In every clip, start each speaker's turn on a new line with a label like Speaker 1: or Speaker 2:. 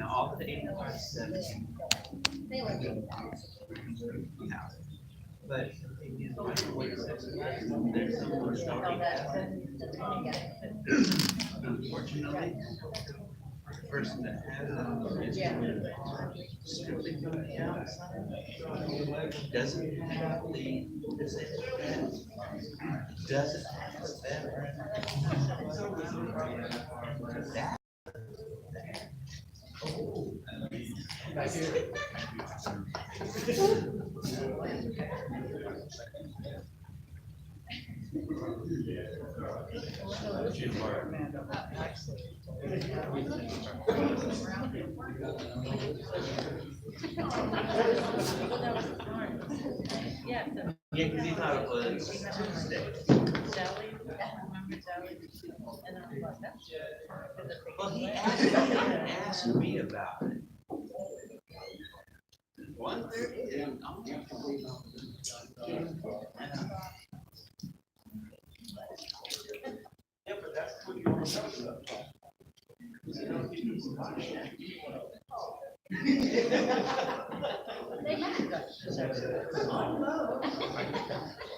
Speaker 1: All the 870. But there's no more story. Unfortunately, the person that has it is strictly from the outside. Doesn't have the disadvantage. Doesn't have the veteran. That.
Speaker 2: Yeah,
Speaker 1: Yeah, because he thought it was Tuesday.
Speaker 2: Sally, remember Sally? And then I was like, that's.
Speaker 1: Well, he asked me about it. 1:30. Yeah, but that's what you want to talk about.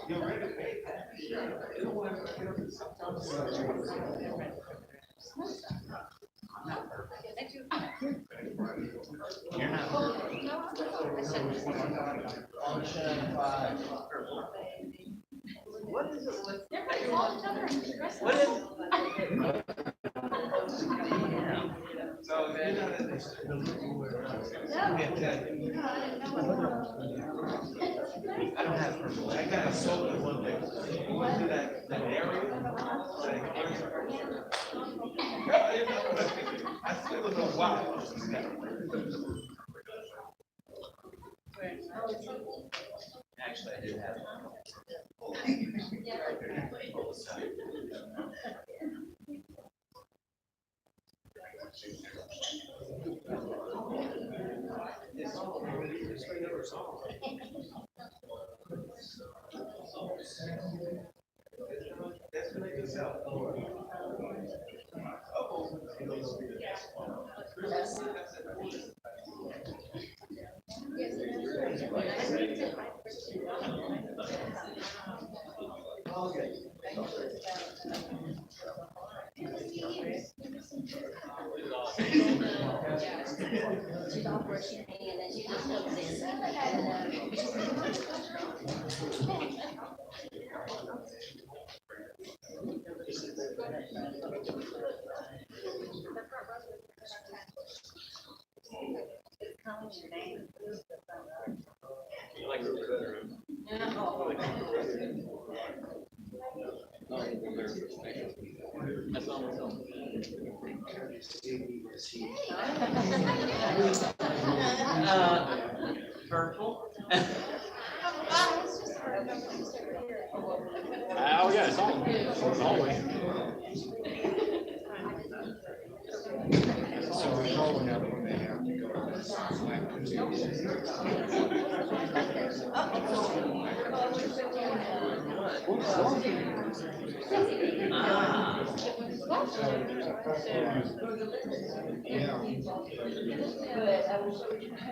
Speaker 1: You're ready to pay that. You're not. What is it with? What is? So I don't have. I got a solar one day. You want to do that area? I still don't know why. Actually, I did have. That's really good stuff.
Speaker 3: She's off working and then she just comes in.
Speaker 1: You like the bedroom? That's all. Purple.
Speaker 4: Oh, yeah, it's on. It's in the hallway. So we're calling out when they have to go.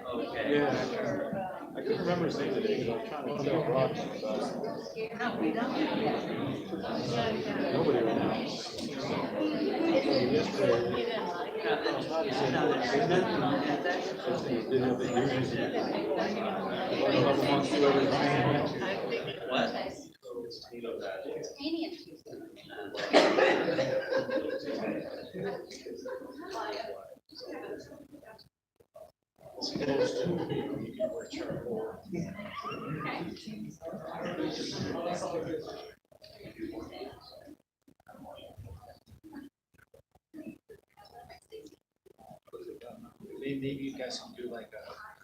Speaker 1: Okay.
Speaker 4: Yeah, I couldn't remember his name today because I was trying to tell Brock about it. Nobody right now. Yesterday, didn't have the news. A couple months to everything.
Speaker 1: What?
Speaker 4: Those two people you can work charcoal. Maybe you guys can do like a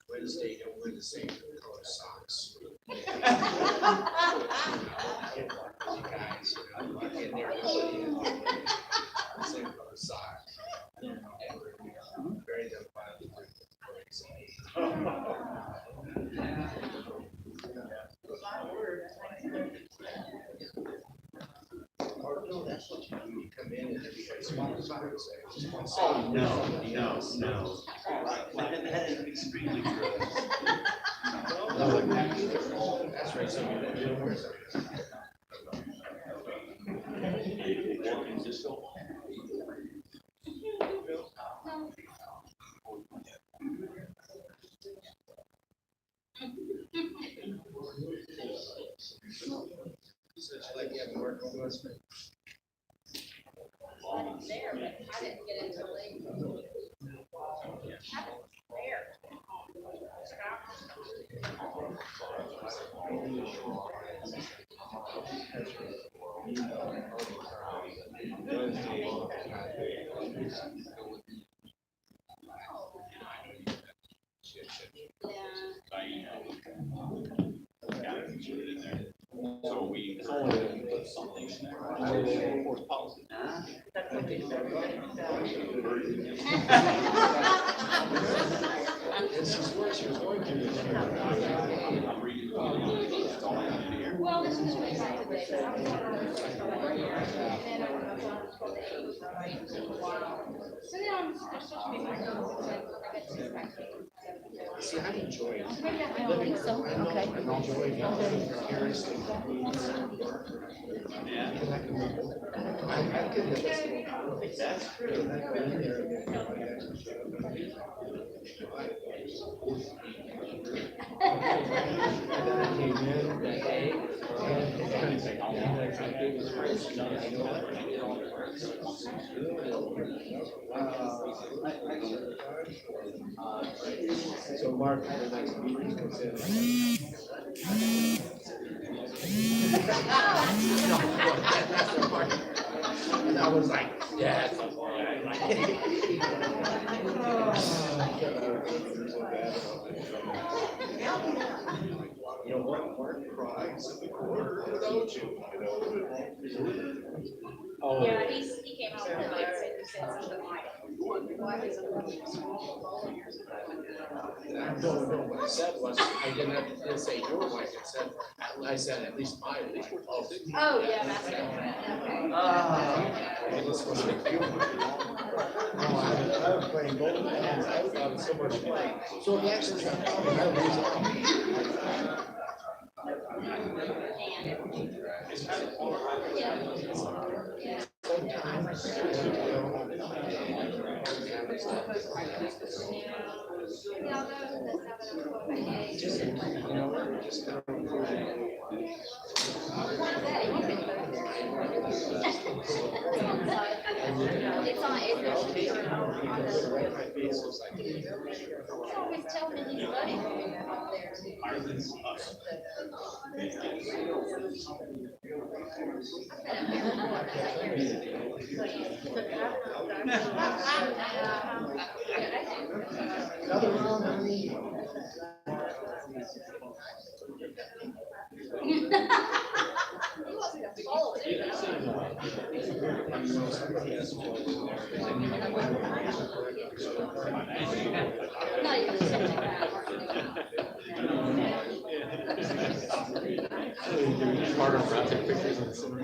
Speaker 4: Wednesday, don't wear the same color socks. You guys, I'm in there. Same color socks. Very identifiable. Or no, that's what you do. You come in and everybody's smiles.
Speaker 1: Oh, no. That is extremely gross.
Speaker 4: That's right, so you don't worry. So it's like you have to work on this.
Speaker 3: There, but I didn't get into late.
Speaker 5: So we put something in there. Policy.
Speaker 4: This is where she was going to this year.
Speaker 5: I'm reading. That's all I have to hear.
Speaker 3: Well, this is what I got today, but I was on and then I was on the 8th. So then I'm supposed to be my girls, and I got to back.
Speaker 4: See, I enjoy it.
Speaker 3: I don't think so, okay.
Speaker 4: I enjoy parents and I could live this.
Speaker 1: That's true.
Speaker 4: And then I came in that day so Mark, the next meeting comes in. And I was like, yeah. You know what, Mark cries in the corner without you, Oh.
Speaker 3: Yeah, he came out with it, and he said something like, why is it?
Speaker 4: No, what I said was, I didn't say your wife, I said at least mine, at least we're all.
Speaker 3: Oh, yeah, that's it, okay.
Speaker 4: This was like you. I was playing both hands, I was so much fun. So the actions are coming, I lose. Just, you know, we're just kind of.
Speaker 3: It's on April. He always tell me he's running up there.
Speaker 4: Another round, honey.
Speaker 3: He wasn't gonna fold it. Not even something like
Speaker 4: Part of graphic pictures and some.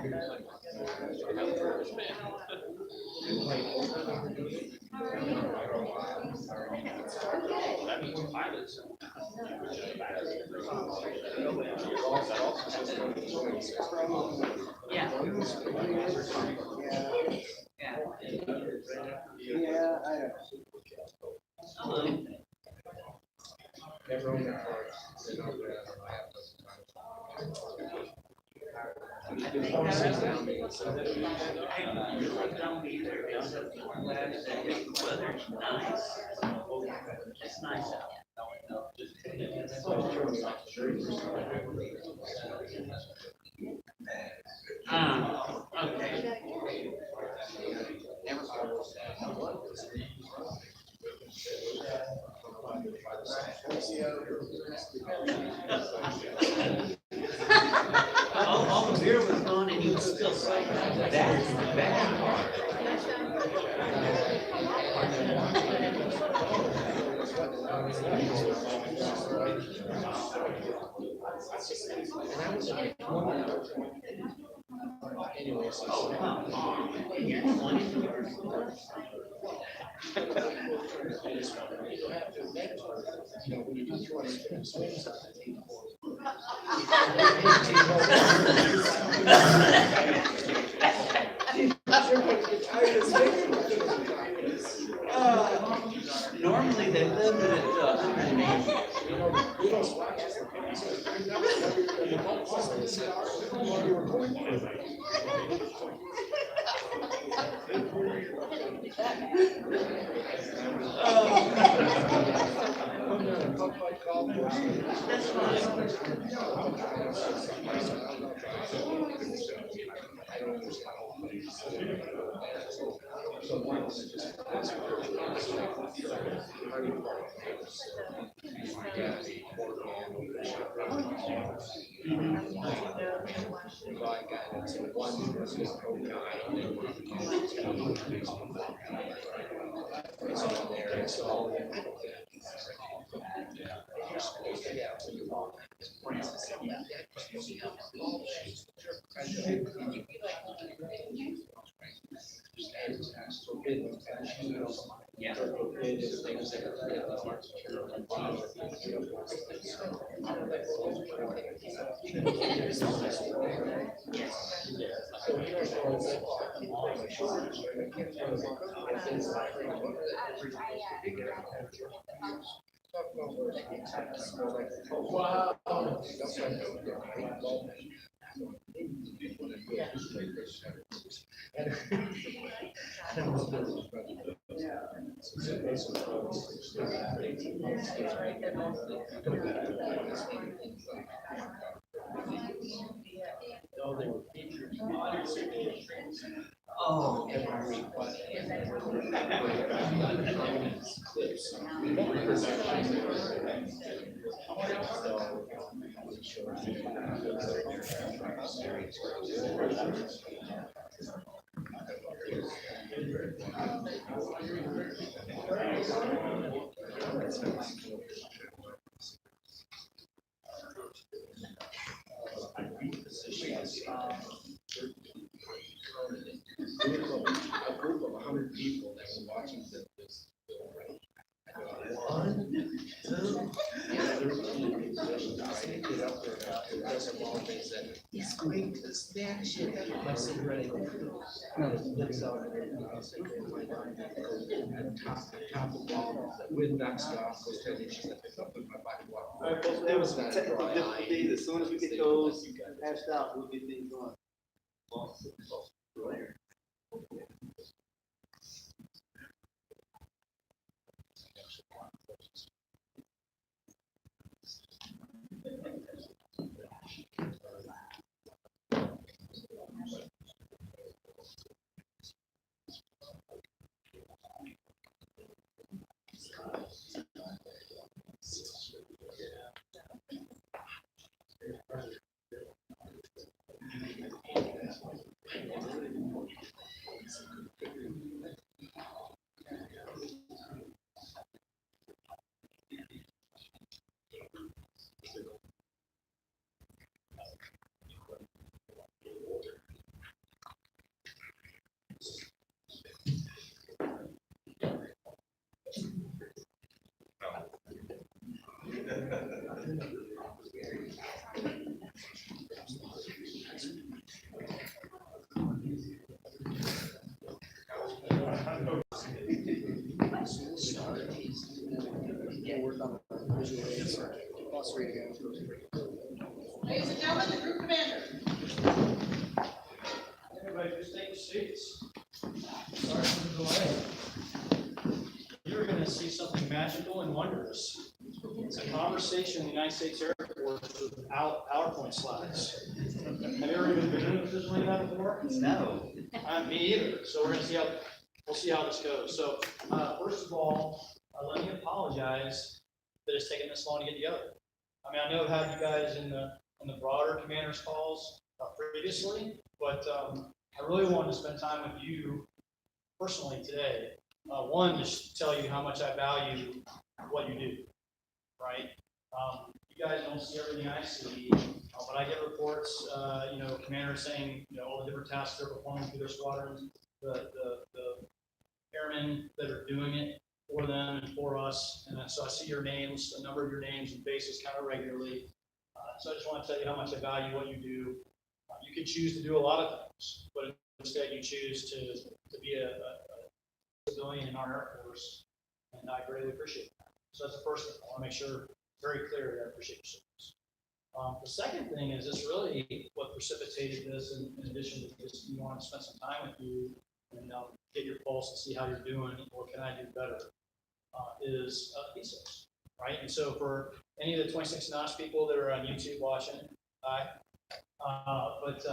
Speaker 2: Yeah.
Speaker 6: Yeah,
Speaker 2: Hello.
Speaker 4: Everyone got cards. They don't
Speaker 1: Don't be there. Weather's nice. It's nice out. Okay. All the beer was gone and you was still saying that's the bad part.
Speaker 4: Anyways.
Speaker 1: Oh, come on. You're 20 years old.
Speaker 4: You know, when you do 250 swings,
Speaker 1: Normally they limit it to 180.
Speaker 4: you know, we don't watch it.
Speaker 1: That's fine. Yeah.
Speaker 4: Wow. No, they were featured.
Speaker 1: Oh.
Speaker 4: A group of 100 people that were watching this. He's going to smash it. My cigarette. Top of wall, wind knocks it off, goes 10 inches, I pick up with my body walk.
Speaker 6: All right, folks, there was some technical difficulties. As soon as we get those hashed out, we'll get things going.
Speaker 7: Ladies and gentlemen, the group commander.
Speaker 8: Everybody just take seats. Sorry for the delay. You're gonna see something magical and wondrous. It's a conversation in the United States Air Force without PowerPoint slides. Have you ever even been in a position like that before?
Speaker 1: No.
Speaker 8: Me either. So we're gonna see we'll see how this goes. So, first of all, let me apologize that it's taken this long to get together. I mean, I know I've had you guys in the broader commanders calls previously, but I really wanted to spend time with you personally today. One, just to tell you how much I value what you do, right? you guys don't see everything I see, but I get reports, commanders saying, all the different tasks they're performing through their squadrons, the airmen that are doing it for them and for us. And so I see your names, a number of your names and faces kind of regularly. So I just want to tell you how much I value what you do. You could choose to do a lot of things, but instead you choose to be a civilian in our Air Force, and I greatly appreciate that. So that's the first thing. I want to make sure very clear that I appreciate your service. The second thing is this really what precipitated this, in addition to just you want to spend some time with you and get your pulse and see how you're doing, what can I do better, is DSIPs, right? And so for any of the 26 NOS people that are on YouTube watching, hi. But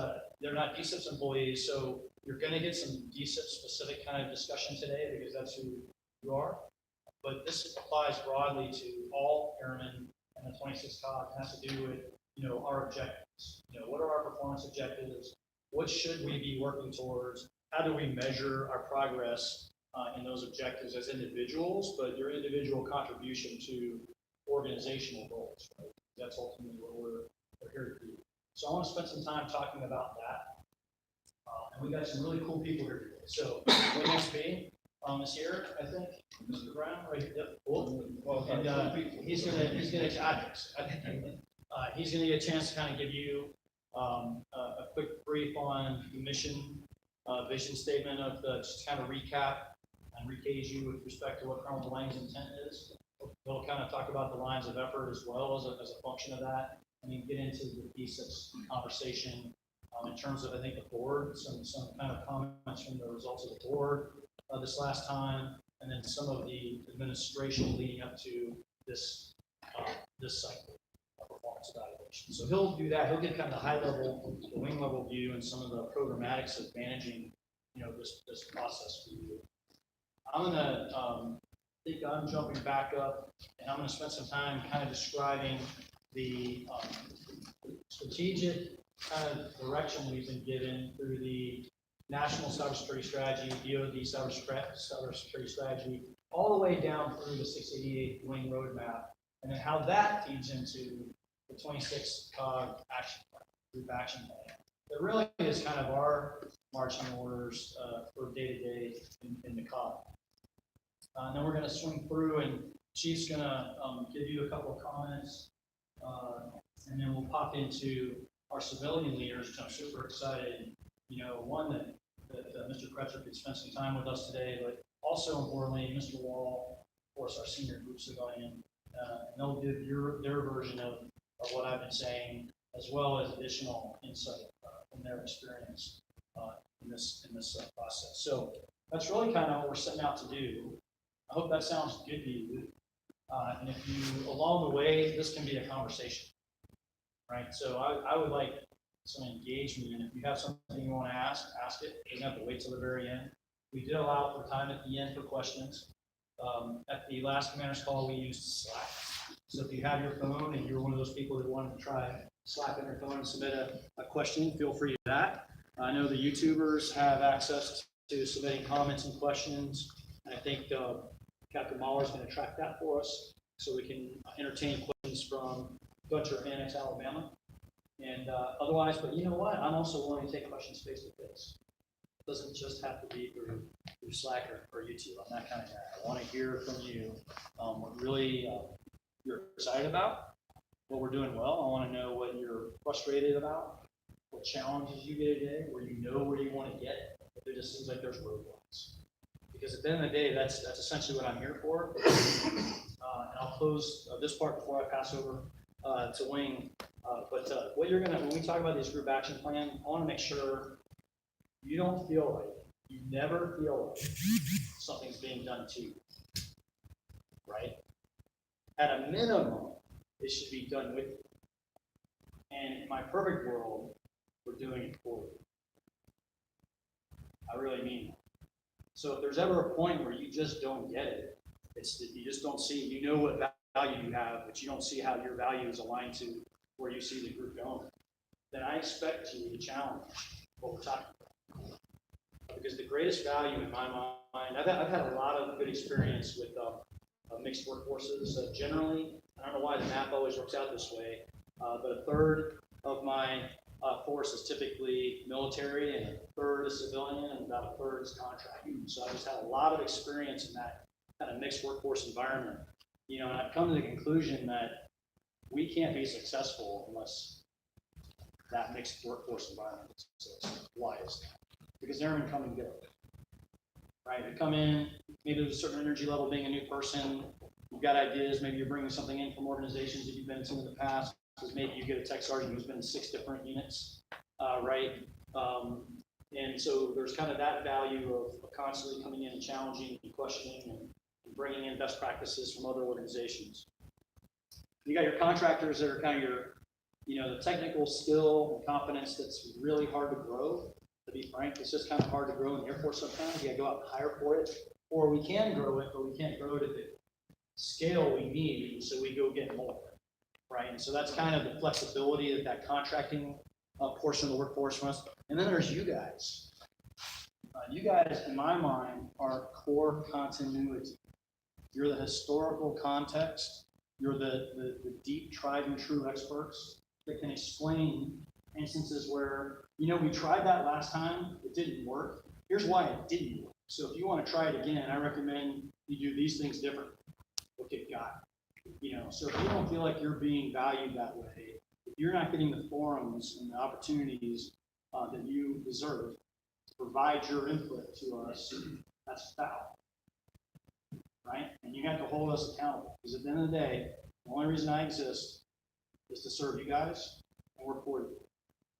Speaker 8: they're not DSIPs employees, so you're going to get some DSIP specific kind of discussion today because that's who you are. But this applies broadly to all airmen and the 26 COG. It has to do with, our objectives. What are our performance objectives? What should we be working towards? How do we measure our progress in those objectives as individuals, but your individual contribution to organizational goals, right? That's ultimately what we're here to do. So I want to spend some time talking about that. And we got some really cool people here today. So Williams B is here, I think. Mr. Brown, right here. Yep, cool. And he's gonna get a chance to kind of give you a quick brief on the mission, vision statement of just kind of recap and recage you with respect to what Colonel Delaney's intent is. He'll kind of talk about the lines of effort as well as a function of that. And then get into the thesis conversation in terms of, I think, the board, some kind of comments from the results of the board this last time, and then some of the administration leading up to this cycle of performance evaluation. So he'll do that. He'll get kind of the high level, the wing level view, and some of the programmatics of managing, this process for you. I'm gonna I'm jumping back up, and I'm gonna spend some time kind of describing the strategic kind of direction we've been given through the National Cybersecurity Strategy, DoD Cybersecurity Strategy, all the way down through the 688 Wing Roadmap, and then how that feeds into the 26 COG action plan, group action plan. It really is kind of our marching orders for day-to-day in the COG. And then we're going to swing through, and Chief's going to give you a couple of comments. And then we'll pop into our civilian leaders, which I'm super excited. One that Mr. Kretzer could spend some time with us today, but also importantly, Mr. Wall, of course, our senior group civilian, and they'll give their version of what I've been saying, as well as additional insight from their experience in this process. So that's really kind of what we're setting out to do. I hope that sounds good to you. And if you, along the way, this can be a conversation, right? So I would like some engagement, and if you have something you want to ask it. You don't have to wait till the very end. We did allow for time at the end for questions. At the last commander's call, we used Slack. So if you have your phone and you're one of those people that wanted to try Slack on your phone and submit a question, feel free to do that. I know the YouTubers have access to submitting comments and questions, and I think Captain Mahler is going to track that for us so we can entertain questions from Gunter Annex, Alabama. And otherwise, but you know what? I'm also willing to take questions face to face. It doesn't just have to be through Slack or YouTube. I'm that kind of guy. I want to hear from you what really you're excited about, what we're doing well. I want to know what you're frustrated about, what challenges you get today, where you want to get, but there just seems like there's roadblocks. Because at the end of the day, that's essentially what I'm here for. And I'll close this part before I pass over to Wing. But what you're gonna, when we talk about this group action plan, I want to make sure you don't feel like, you never feel like something's being done to you, right? At a minimum, it should be done with you. And in my perfect world, we're doing it for you. I really mean that. So if there's ever a point where you just don't get it, it's that you just don't see, you know what value you have, but you don't see how your value is aligned to where you see the group going, then I expect you to challenge what we're talking about. Because the greatest value in my mind, I've had a lot of good experience with mixed workforces generally, I don't know why the math always works out this way, but a third of my force is typically military, and a third is civilian, and about a third is contracting. So I just had a lot of experience in that kind of mixed workforce environment. You know, and I've come to the conclusion that we can't be successful unless that mixed workforce environment exists. Why is that? Because airmen come and go. Right? They come in, maybe there's a certain energy level being a new person. You've got ideas, maybe you're bringing something in from organizations that you've been to in the past, because maybe you get a tech sergeant who's been in 6 different units, right? And so there's kind of that value of constantly coming in and challenging and questioning and bringing in best practices from other organizations. You got your contractors that are kind of your, you know, the technical skill and competence that's really hard to grow. To be frank, it's just kind of hard to grow in the Air Force sometimes. You got to go out and hire for it, or we can grow it, but we can't grow it at the scale we need, so we go get more, right? And so that's kind of the flexibility that contracting portion of the workforce runs. And then there's you guys. You guys, in my mind, are core continuity. You're the historical context. You're the deep, tried and true experts that can explain instances where, you know, we tried that last time, it didn't work. Here's why it didn't work. So if you want to try it again, I recommend you do these things different. Okay, got it. You know, so if you don't feel like you're being valued that way, if you're not getting the forums and the opportunities that you deserve to provide your input to us, that's foul. Right? And you have to hold us accountable. Because at the end of the day, the only reason I exist is to serve you guys and work for you.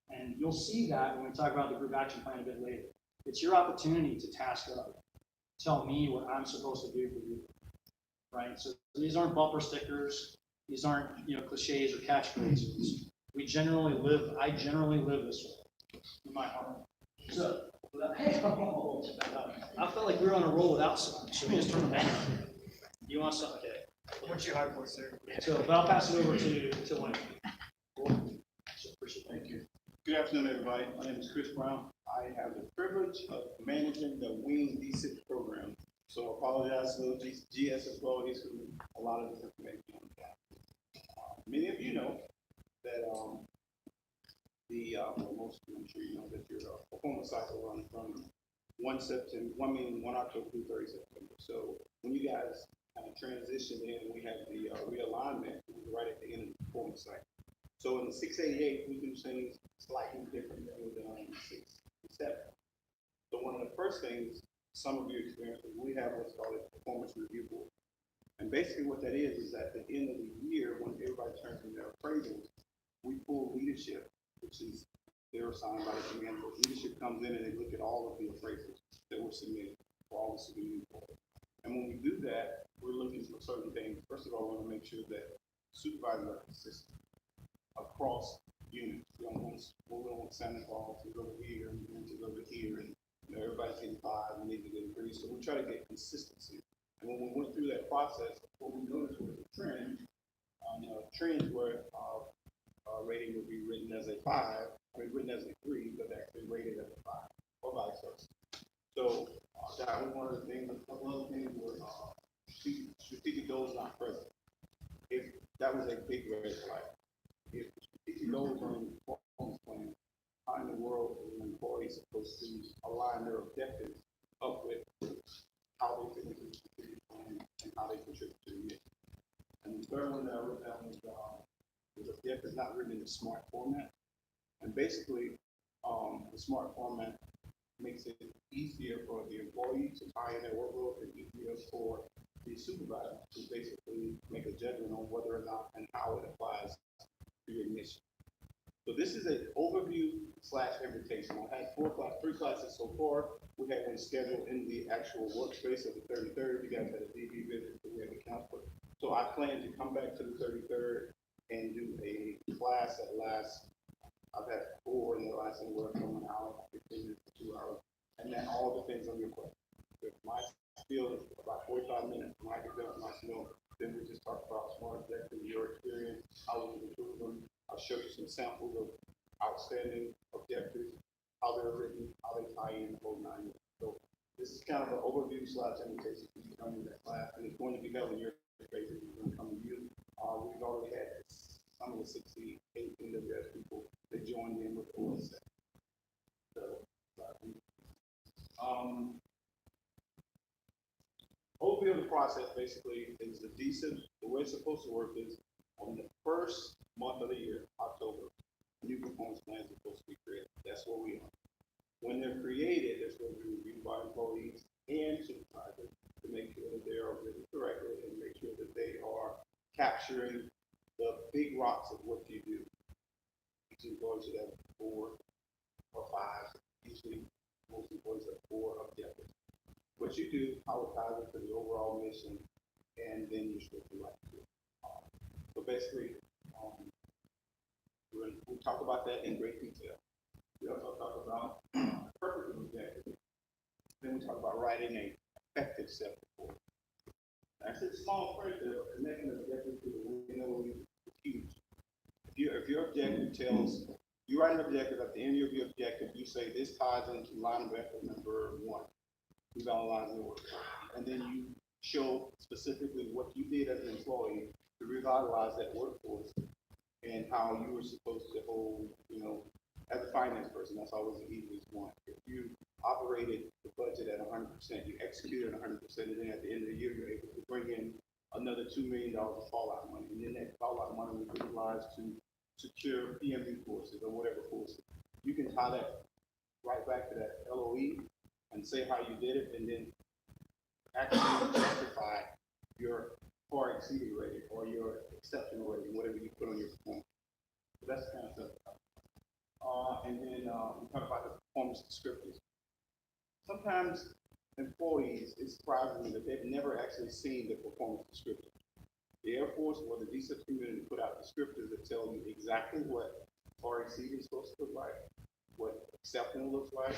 Speaker 8: And you'll see that when we talk about the group action plan a bit later. It's your opportunity to task up. Tell me what I'm supposed to do for you. Right? So these aren't bumper stickers. These aren't, you know, cliches or catchphrases. I generally live this way in my heart. So, I felt like we were on a roll without some, so we just turned them on. You want some? Okay.
Speaker 6: What's your hard point, sir?
Speaker 8: So, but I'll pass it over to Wayne. Cool. So, appreciate it.
Speaker 9: Thank you. Good afternoon, everybody. My name is Chris Brown. I have the privilege of managing the Wing D6 program. So I apologize to those GS employees who a lot of this information on that. Many of you know that well, most of you, I'm sure you know that your performance cycle runs from 1 October through 30 September. So when you guys kind of transition in, we have the realignment right at the end of the performance cycle. So in the 688, we do things slightly different than we've done in the 687. So one of the first things some of you experience is we have what's called a performance review board. And basically what that is at the end of the year, when everybody turns in their appraisals, we pull leadership, which is they're assigned by the command. Leadership comes in and they look at all of the appraisals that were submitted for all the civilian employees. And when we do that, we're looking for certain things. First of all, we want to make sure that supervisors are consistent across units. We don't want Santa Claus to go over here and to go over here, and you know, everybody's getting 5 and they get 3. So we try to get consistency. And when we went through that process, what we noticed was a trend. Trends where rating would be written as a 5, written as a 3, but actually rated as a 5, or vice versa. So that was one of the things. A couple other things were strategic goals not present. If that was a big red flag. If strategic goals are in the performance plan, how in the world is an employee supposed to align their objectives up with how they fit into the strategic plan and how they contribute to the mission? And the third one that I wrote down was objectives not written in the SMART format. And basically, the SMART format makes it easier for the employee to tie in their workload and easier for the supervisor to basically make a judgment on whether or not and how it applies to your mission. So this is an overview / invitation. I had 3 classes so far. We had one scheduled in the actual workspace of the 33rd. You guys had a DB visit, so we had a counselor. So I plan to come back to the 33rd and do a class that lasts, I've had 4 and they last anywhere from an hour, 15 minutes to 2 hours. And that all depends on your question. If my spiel is about 45 minutes, when I get done with my spiel, then we just talk about SMART objectives, your experience, how we can improve them. I'll show you some samples of outstanding objectives, how they're written, how they tie in the whole 9 years. So this is kind of an overview / invitation for you to come to that class, and it's going to be held in your space. It's going to come to you. We process basically is the decent, the way it's supposed to work is on the first month of the year, October, new performance plans are supposed to be created. That's what we are. When they're created, that's what we review by employees and supervisors to make sure that they are written correctly and make sure that they are capturing the big rocks of what you do. Each employee should have 4 or 5, usually most employees have 4 objectives. What you do, how it ties into the overall mission, and then you're supposed to write it. So basically, we'll talk about that in great detail. We also talk about purpose of objective. Then we talk about writing a effective set report. That's a small phrase, connecting the objective to the win is huge. If your objective tells, you write an objective, at the end of your objective, you say this ties into line of effort number 1. Revitalize the work. And then you show specifically what you did as an employee to revitalize that workforce and how you were supposed to hold, as a finance person, that's always the easiest one. If you operated the budget at 100%, you executed 100%, and then at the end of the year, you're able to bring in another $2 million of fallout money. And then that fallout money will be utilized to secure PMU courses or whatever courses. You can tie that right back to that LOE and say how you did it, and then actually justify your far exceeding rating or your exceptional rating, whatever you put on your performance. So that's kind of stuff. And then we talk about the performance descriptors. Sometimes employees, it surprises me that they've never actually seen the performance descriptor. The Air Force or the DSIP community put out descriptors that tell you exactly what far exceeding is supposed to look like, what exceptional looks like,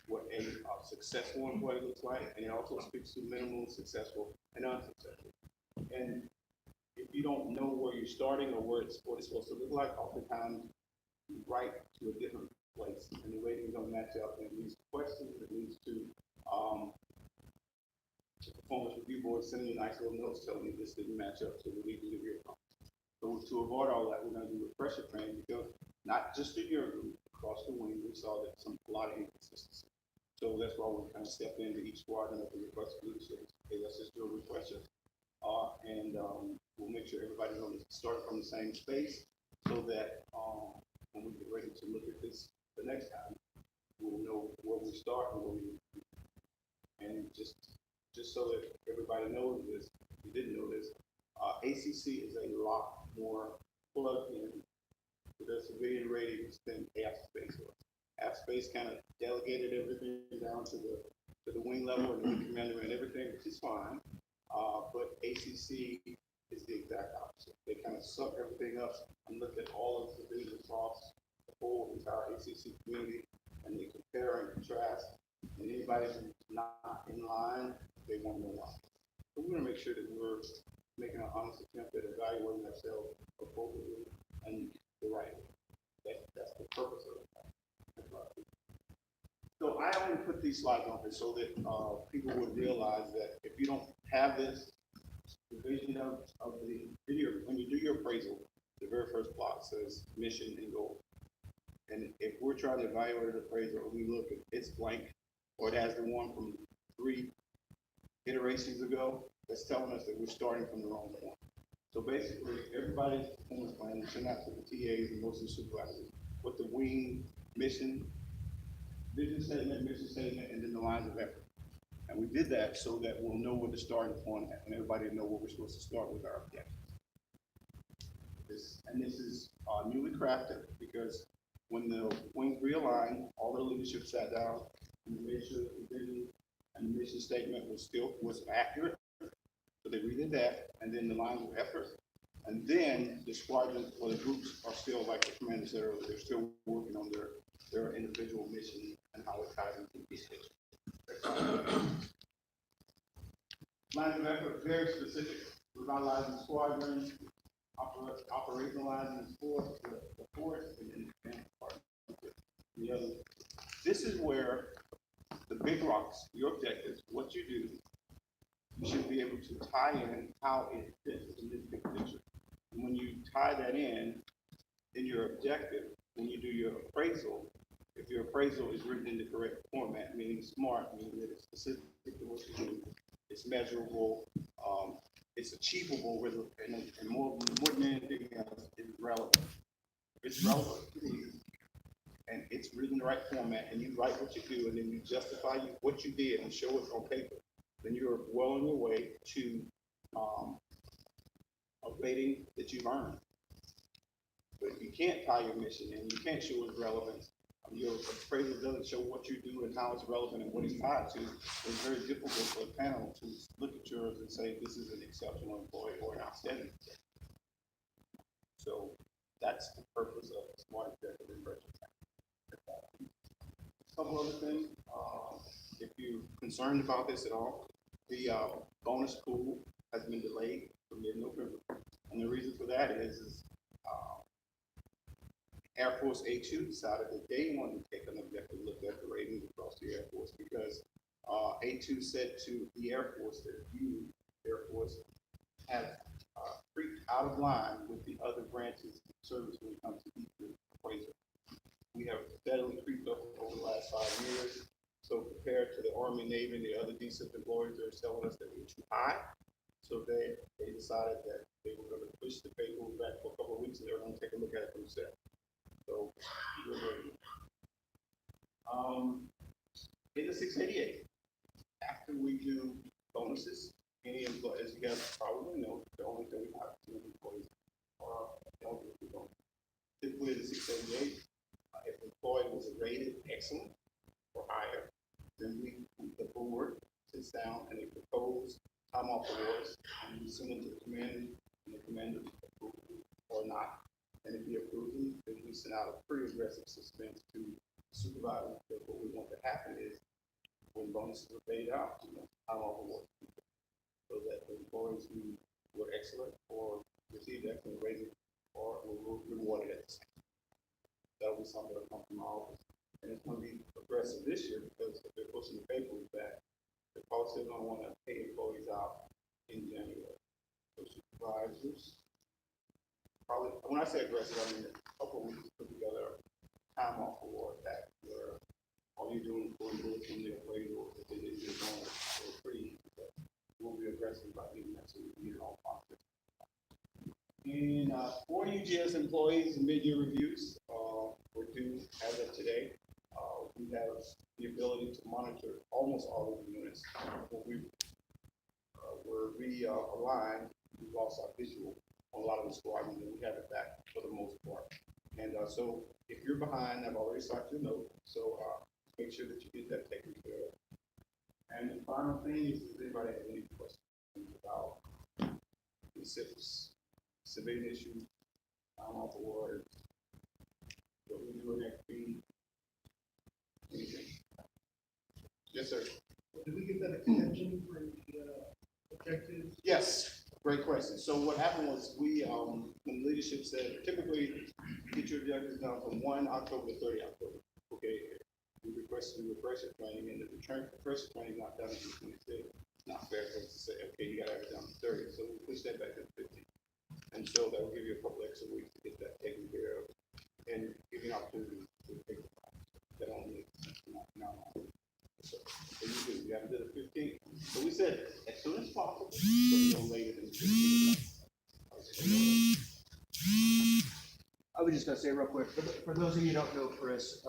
Speaker 9: what a successful employee looks like, and it also speaks to minimum, successful, and unsuccessful. And if you don't know where you're starting or what it's supposed to look like, oftentimes you write to a different place, and the ratings don't match up, and it leads to questions, it leads to the performance review board sending you nice little notes telling you this didn't match up, so we need to give you a call. So to avoid all that, we're going to do refresher training because not just in your group, across the wing, we saw that a lot of inconsistency. So that's why we kind of stepped into each squadron of the request leadership. Okay, let's just do a refresher. And we'll make sure everybody knows starting from the same space so that when we get ready to look at this the next time, we'll know where we start and where we need to be. And just so that everybody knows this, if you didn't know this, ACC is a lot more plugged in to their civilian ratings than AFSpace was. AFSpace kind of delegated everything down to the wing level and the wing commander and everything, which is fine. But ACC is the exact opposite. They kind of suck everything up and look at all of the civilians across the whole entire ACC community, and they compare and contrast. And anybody who's not in line, they won't know why. So we're going to make sure that we're making an honest attempt at evaluating ourselves appropriately and the right way. That's the purpose of it. So I only put these slides on here so that people would realize that if you don't have this division of the video, when you do your appraisal, the very first block says mission and goal. And if we're trying to evaluate an appraisal, we look at it's blank, or it has the one from 3 iterations ago, that's telling us that we're starting from the wrong point. So basically, everybody's performance plan is sent out to the TAs and most of the supervisors with the wing mission, vision statement, and then the lines of effort. And we did that so that we'll know where the starting point at, and everybody will know where we're supposed to start with our objectives. This is newly crafted because when the wings realigned, all the leadership sat down and made sure that the vision and the mission statement was accurate. So they redid that, and then the lines of effort, and then the squadron or the groups are still, like the commander said earlier, they're still working on their individual mission and how it ties into each station. Lines of effort, very specific, revitalizing squadrons, operationalizing the force, and then the other. This is where the big rocks, your objectives, what you do, you should be able to tie in how it fits in this big picture. And when you tie that in your objective, when you do your appraisal, if your appraisal is written in the correct format, meaning smart, meaning that it's specific to what you do, it's measurable, It's achievable with, and more than anything else, it's relevant. It's relevant to you. And it's written in the right format, and you write what you do, and then you justify what you did and show it on paper. Then you're well on your way to, a rating that you've earned. But if you can't tie your mission and you can't show its relevance, your appraisal doesn't show what you do and how it's relevant and what it's tied to, it's very difficult for a panel to look at yours and say, this is an exceptional employee or an outstanding employee. So that's the purpose of the Smart Executive Impression. A couple other things, if you're concerned about this at all, the bonus pool has been delayed for mid-November. And the reason for that is Air Force A2 decided that they wanted to take an objective look at the ratings across the Air Force because A2 said to the Air Force that you, Air Force, have creeped out of line with the other branches of service when it comes to equal appraisal. We have steadily creeped up over the last 5 years. So compared to the Army, Navy, and the other decent employees, they're telling us that we're too high. So they decided that they were going to push the paperwork back for a couple of weeks, and they were going to take a look at it themselves. So we're ready. In the 688, after we do bonuses, any employee, as you guys probably know, the only 35% of employees are eligible for bonus. Typically, the 688, if the employee was rated excellent or higher, then the board sits down and they propose time off awards, and we send them to the commander, and the commander approves or not. And if he approves them, then we send out a pretty aggressive suspense to supervisors. Because what we want to happen is when bonuses are paid out, time off awards, so that the employees who were excellent or received excellent rating or were rewarded at the same. That'll be something that'll come from our office. And it's going to be aggressive this year because if they're pushing the paperwork back, the policy don't want to pay employees out in January. So supervisors, probably, when I say aggressive, I mean a couple of weeks to put together a time off award pack where all you're doing is going from the appraisal if they didn't get it on. So pretty easy, but we'll be aggressive about getting that so we can get it all positive. And for UGS employees, mid-year reviews were due as of today. We have the ability to monitor almost all of the units. When we were realigned, we lost our visual on a lot of the squadrons, and we have it back for the most part. And so if you're behind, I've already started to note, so make sure that you get that taken care of. And the final thing is, does anybody have any questions about the civilian issues, time off awards, what we do in XP, anything? Yes, sir.
Speaker 6: Did we get that extension for the objectives?
Speaker 9: Yes, great question. So what happened was we, when leadership said, typically get your objectives done from 1 October to 30 October. Okay, we requested a refresher training, and if the refresher training is not done until 26, it's not fair for us to say, okay, you gotta have it done to 30. So we push that back to 15. And so that will give you a couple extra weeks to get that taken care of and give you an opportunity to take it. That only not. So you do, you have to do the 15th. So we said as soon as possible, but no later than 15th.
Speaker 10: I was just gonna say real quick, for those of you who don't know Chris,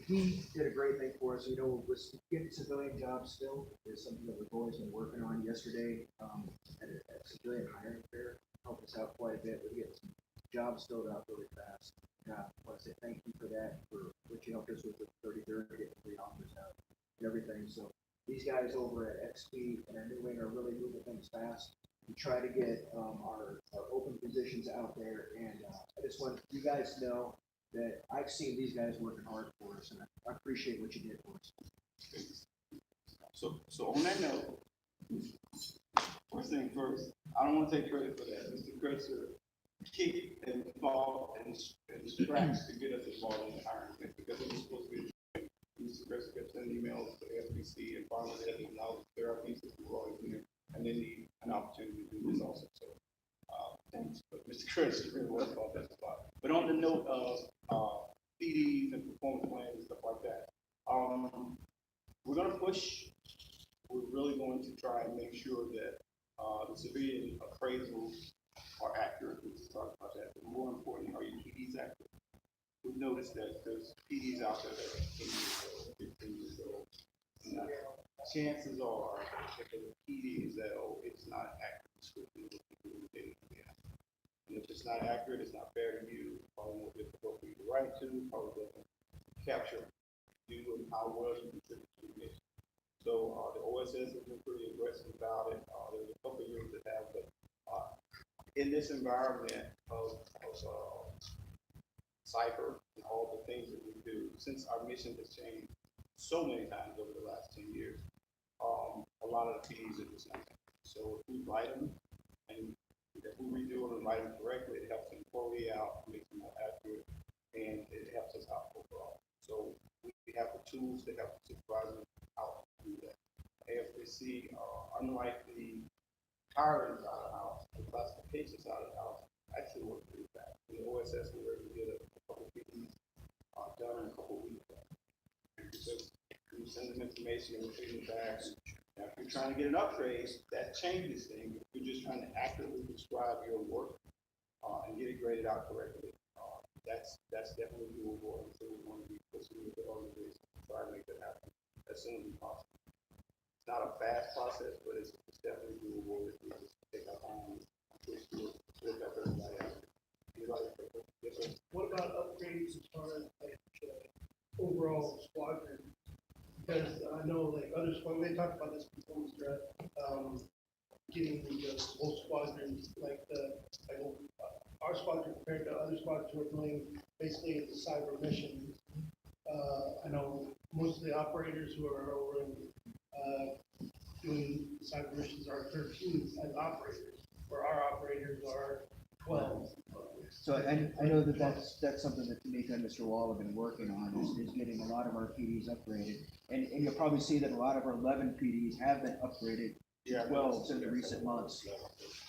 Speaker 10: he did a great thing for us. Was getting civilian jobs filled is something that we've always been working on. Yesterday, at a civilian hiring fair, helped us out quite a bit. We get some jobs filled out really fast. I want to say thank you for that, for what you helped us with the 33rd, getting 3 offers out and everything. So these guys over at XP and our new wing are really moving things fast. We try to get our open positions out there, and I just want you guys to know that I've seen these guys working hard for us, and I appreciate what you did for us.
Speaker 9: So on that note, first thing first, I don't want to take credit for that. Mr. Kretzer kicked and involved and scratched to get us involved in the hiring thing because it was supposed to be. Mr. Kretzer kept sending emails to the SBC and finally they had to acknowledge their pieces were always there, and they need an opportunity to do this also. So thanks, but Mr. Kretzer really was about that spot. But on the note of PDs and performance plans and stuff like that, we're gonna push. we're really going to try and make sure that, the civilian appraisals are accurate, we just talked about that, but more importantly, are your PDs accurate? We've noticed that there's PDs out there that are 10 years old, 15 years old. And, chances are, if the PD is that old, it's not accurate description of what people are getting. And if it's not accurate, it's not fair to you, probably more difficult for you to write to, probably doesn't capture you and how well you contribute to the mission. So, the OSS has been pretty aggressive about it, there's a couple of years that have, but, in this environment of cyber and all the things that we do, since our mission has changed so many times over the last 10 years, a lot of the PDs are just not. So if we write them and if we redo them and write them correctly, it helps the employee out, makes them more accurate, and it helps us out overall. So we have the tools to help the supervisor out to do that. AFPC, unlike the hiring side of the house, the classification side of the house, actually work pretty fast. In the OSS, we were able to get a couple of PDs done in a couple of weeks. Because you send them information and we're feeding it back. Now, if you're trying to get an upgrade, that changes things. If you're just trying to accurately describe your work and get it graded out correctly, that's definitely doable. And so we want to be pushing with the organization to try to make that happen as soon as possible. It's not a fast process, but it's definitely doable if we just take our time and push through it, look up everybody else. Yes, sir.
Speaker 11: What about upgrades as far as like overall squadron? Because I know like other squadrons, they talked about this before, Mr. Getting the whole squadron, like our squadron compared to other squadrons who are doing basically it's a cyber mission. I know most of the operators who are over in doing cyber missions are 13 as operators, where our operators are 12.
Speaker 10: So I know that that's something that Tamika and Mr. Wall have been working on, is getting a lot of our PDs upgraded. And you'll probably see that a lot of our 11 PDs have been upgraded as well in the recent months.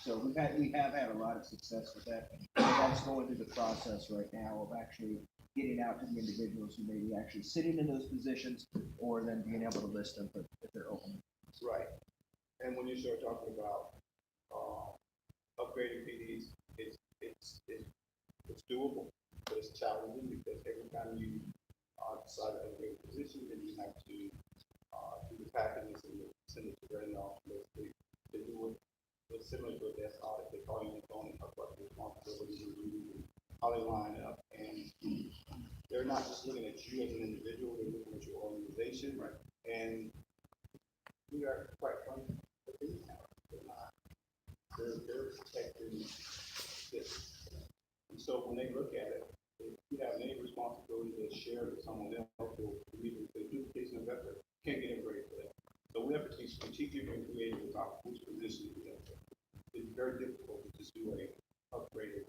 Speaker 10: So we have had a lot of success with that. And that's going through the process right now of actually getting out to the individuals who may be actually sitting in those positions, or then being able to list them if they're open.
Speaker 9: Right. And when you start talking about upgrading PDs, it's doable, but it's challenging because every time you decide to upgrade a position, then you have to do the packages and send it to their office. They do it similar to a desk audit. They call you on the phone and talk about the responsibilities and how they line up. And they're not just looking at you as an individual, they're looking at your organization. Right. And we are quite frankly, they're not. They're protecting this. And so when they look at it, if you have any responsibility to share with someone else, or even the duplication of effort, can't get a grade for that. So we have to be strategic and creative about which position we have. It's very difficult to just do a upgraded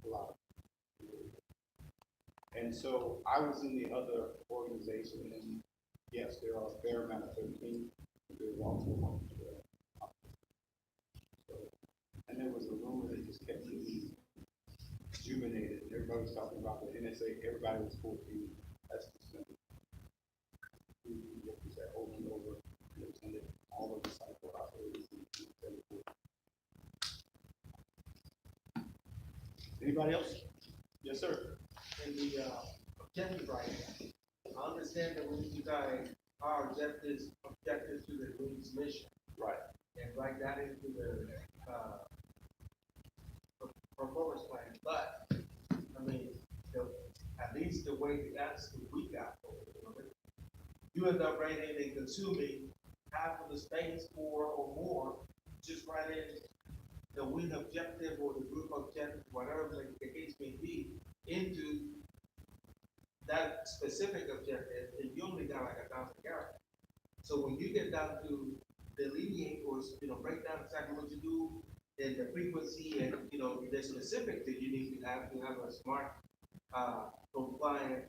Speaker 9: lot. And so I was in the other organization, and yes, there are a fair amount of 13, but there's also one to so, and there was a rumor that just kept getting rejuvenated. Everybody was talking about the NSA, everybody was 14. That's just simple. We looked at that over and over, and it was under all of the cyber operators. Anybody else? Yes, sir.
Speaker 12: In the objective writing, I understand that when you design our objectives to the group's mission.
Speaker 9: Right.
Speaker 12: And write that into the performance plan. But I mean, at least the way that's what we got. You end up writing and consuming half of the space or more, just write in the wing objective or the group objective, whatever the case may be, into that specific objective, and you only got like 1,000 characters. So when you get down to delineate or break down exactly what you do and the frequency and the specific that you need to have a smart compliant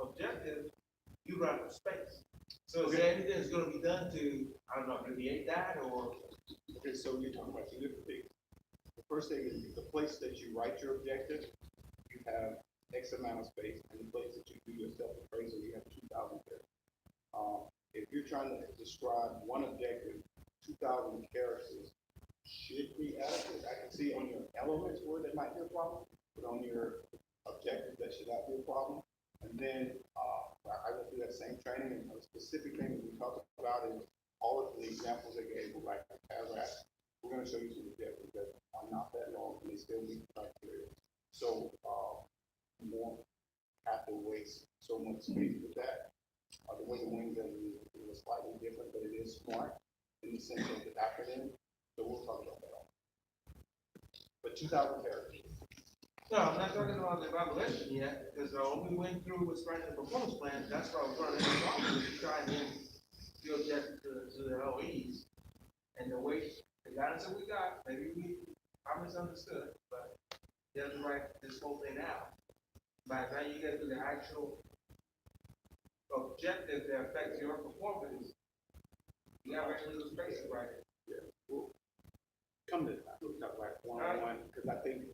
Speaker 12: objective, you run out of space. So is there anything that's going to be done to, I don't know, create that or?
Speaker 9: Okay, so you're talking about two different things. The first thing is the place that you write your objective, you have X amount of space, and the place that you do your self-appraisal, you have 2,000 there. if you're trying to describe one objective, 2,000 characters should be adequate. I can see on your elements where there might be a problem, but on your objective, that should not be a problem. And then, I went through that same training, and a specific thing that we talked about is all of the examples they gave were like paragraph. We're gonna show you some objectives that are not that long, and they still meet the criteria. So, you won't have to waste so much space with that. The way the wing does it was slightly different, but it is smart in the sense of the acronym. So we'll talk about that. But 2,000 characters.
Speaker 12: No, I'm not talking about the evaluation yet, because all we went through was writing the performance plan, that's why we're running the problem, to try and the objective to the LOEs. And the way, the guidance that we got, maybe I misunderstood, but you have to write this whole thing out. By the time you get to the actual objective that affects your performance, you have actually little space to write it.
Speaker 9: Yeah, we'll come to that. We'll talk about one-on-one, because I think,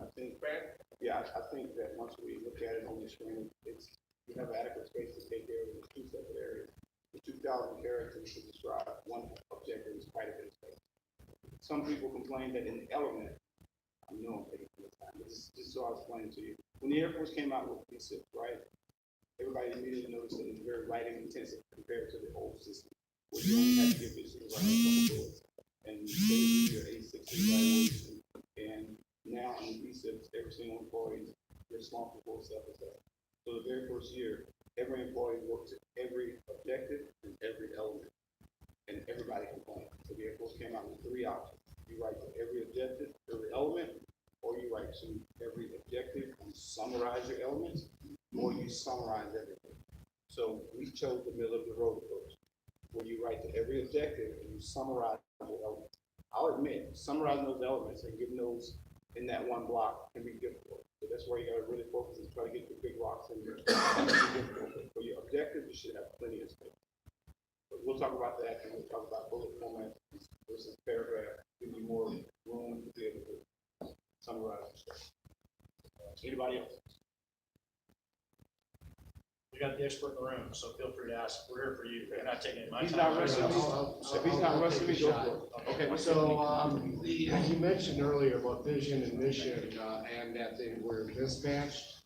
Speaker 9: yeah, I think that once we look at it on the screen, we have adequate space to take care of the two separate areas. The 2,000 characters to describe one objective is quite a bit of space. Some people complain that in the element, I know I'm taking too much time, but just so I'll explain to you. When the Air Force came out with D6, right, everybody immediately noticed that it was very writing intensive compared to the old system, where you only had to give your supervisor a couple bullets, and you did your A6 evaluation. And now in D6, every single employee is responsible for self-assessment. So the very first year, every employee works at every objective and every element, and everybody complained. So the Air Force came out with 3 options. You write to every objective, every element, or you write to every objective and summarize your elements, or you summarize everything. So we chose the middle of the road approach, where you write to every objective and you summarize the elements. I'll admit, summarizing those elements and giving those in that one block can be difficult. So that's where you gotta really focus and try to get the big rocks in there. For your objective, you should have plenty of space. But we'll talk about that, and we'll talk about bullet format versus paragraph, give you more room to be able to summarize. Anybody else?
Speaker 8: We got the expert in the room, so feel free to ask. We're here for you. We're not taking my time.
Speaker 9: He's not rushing me. If he's not rushing me, go for it. Okay,
Speaker 13: So, as you mentioned earlier about vision and mission, and that they were mismatched,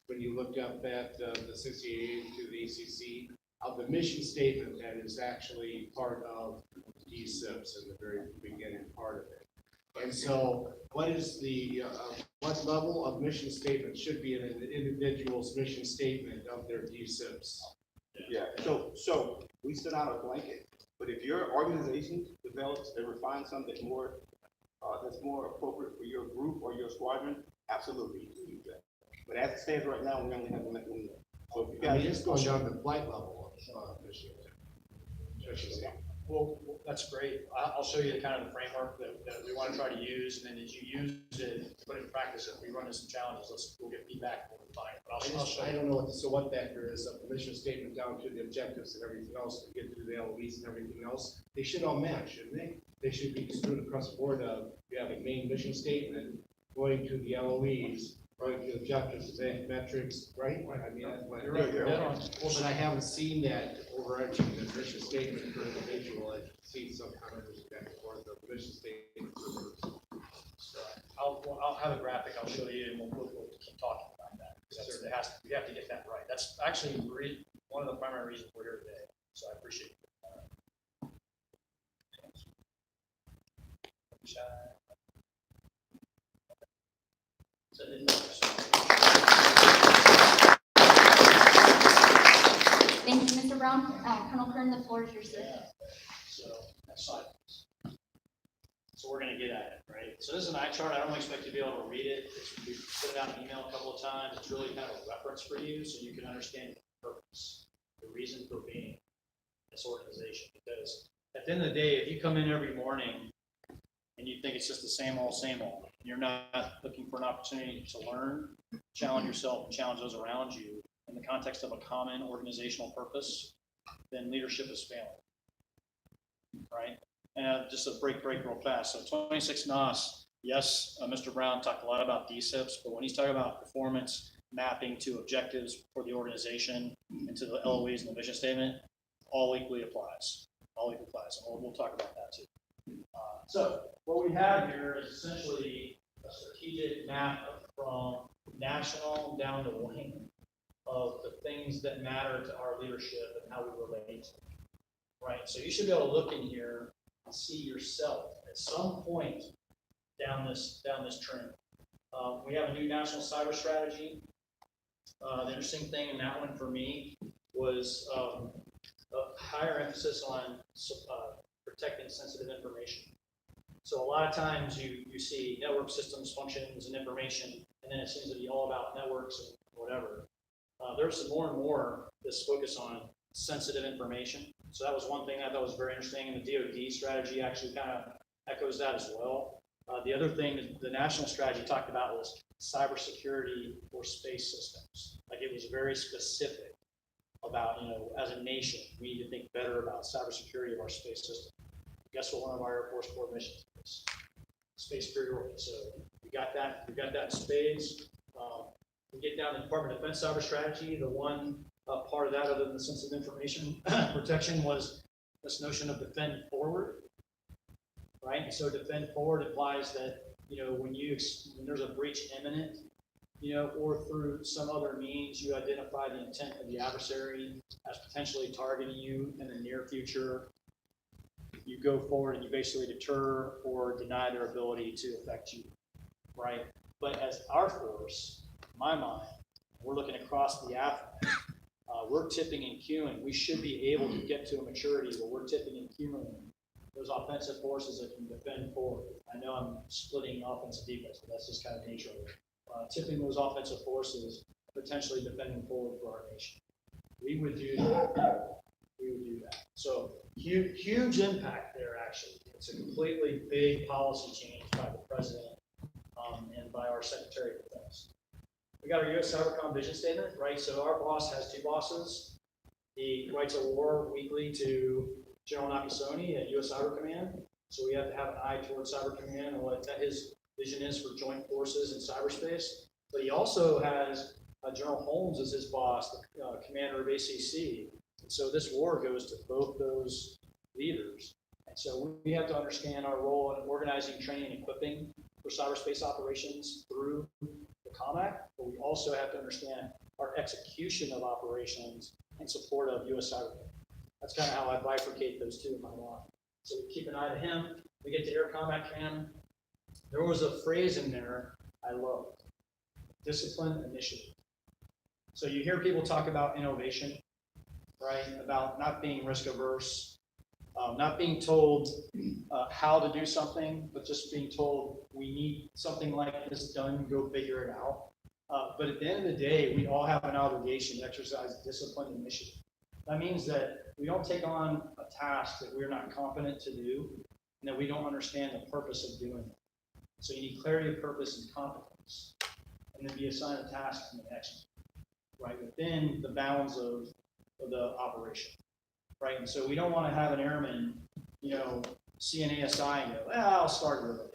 Speaker 13: when you looked up at the 68 to the ACC, of the mission statement that is actually part of DSIPs in the very beginning part of it. And so, what is the, what level of mission statement should be in an individual's mission statement of their DSIPs?
Speaker 9: Yeah, so we sent out a blanket, but if your organization develops and refines something that's more appropriate for your group or your squadron, absolutely, you can use that. But as it stands right now, we only have one window. So if you guys.
Speaker 13: It's going down to flight level of mission.
Speaker 8: Well, that's great. I'll show you the kind of the framework that we want to try to use, and then as you use it, put it in practice. If we run into some challenges, we'll get feedback and we'll find it. But I'll show
Speaker 13: I
Speaker 8: you.
Speaker 13: don't know what factor is of the mission statement down to the objectives and everything else to get through the LOEs and everything else. They should all match, shouldn't they? They should be strewn across the board of, you have a main mission statement, going to the LOEs, going to objectives, metrics, right? I mean, that's what.
Speaker 8: You're right. You're dead on.
Speaker 13: Well, but I haven't seen that overarching the mission statement for individual. I've seen some kind of back and forth of mission statement.
Speaker 8: So I'll have a graphic. I'll show you, and we'll keep talking about that. Because we have to get that right. That's actually one of the primary reasons we're here today. So I appreciate it.
Speaker 3: Thank you, Mr. Brown. Colonel Kern, the floor is yours, sir.
Speaker 8: So next slide. So we're gonna get at it, right? So this is an eye chart. I don't expect you to be able to read it. We put it out in email a couple of times. It's really kind of a reference for you, so you can understand the purpose, the reason for being this organization. Because at the end of the day, if you come in every morning and you think it's just the same old, and you're not looking for an opportunity to learn, challenge yourself, and challenge those around you in the context of a common organizational purpose, then leadership is failing, right? And just a break real fast. So 26 NOS, yes, Mr. Brown talked a lot about DSIPs, but when he's talking about performance mapping to objectives for the organization and to the LOEs and the mission statement, all equally applies. All equally applies, and we'll talk about that too. So what we have here is essentially a strategic map from national down to lane of the things that matter to our leadership and how we relate to them. Right, so you should be able to look in here and see yourself at some point down this trend. We have a new national cyber strategy. The interesting thing in that one for me was a higher emphasis on protecting sensitive information. So a lot of times you see network systems, functions, and information, and then it seems to be all about networks and whatever. There's more and more this focus on sensitive information. So that was one thing I thought was very interesting, and the DoD strategy actually kind of echoes that as well. The other thing that the national strategy talked about was cybersecurity for space systems. Like it was very specific about, as a nation, we need to think better about cybersecurity of our space system. Guess what one of our Air Force Corps missions is? Space superiority. So we got that in spades. We get down to the Department of Defense cyber strategy. The one part of that, other than the sensitive information protection, was this notion of defend forward. Right? And so defend forward implies that, when there's a breach imminent, or through some other means, you identify the intent of the adversary as potentially targeting you in the near future. You go forward and you basically deter or deny their ability to affect you, right? But as our force, in my mind, we're looking across the athlete. We're tipping and queuing. We should be able to get to a maturity where we're tipping and queuing those offensive forces that can defend forward. I know I'm splitting offensive defense, but that's just kind of nature of it. Tipping those offensive forces, potentially defending forward for our nation. We would do that. We would do that. So huge impact there, actually. It's a completely big policy change by the president and by our Secretary of Defense. We got our U.S. Cybercom vision statement, right? So our boss has two bosses. He writes a war weekly to General Nakasone at U.S. Cyber Command. So we have to have an eye towards Cyber Command and what his vision is for joint forces in cyberspace. But he also has General Holmes as his boss, the commander of ACC. And so this war goes to both those leaders. And so we have to understand our role in organizing, training, and equipping for cyberspace operations through the COMAC, but we also have to understand our execution of operations in support of U.S. Cyber Command. That's kind of how I bifurcate those two in my mind. So we keep an eye to him. We get to Air Combat Command. There was a phrase in there I loved: discipline initiative. So you hear people talk about innovation, right? About not being risk averse, not being told how to do something, but just being told we need something like this done, go figure it out. But at the end of the day, we all have an obligation to exercise discipline and initiative. That means that we don't take on a task that we're not competent to do and that we don't understand the purpose of doing it. So you need clarity of purpose and competence, and then be assigned a task and execute, right, within the bounds of the operation, right? And so we don't want to have an airman, see an ASI and go, well, I'll start early.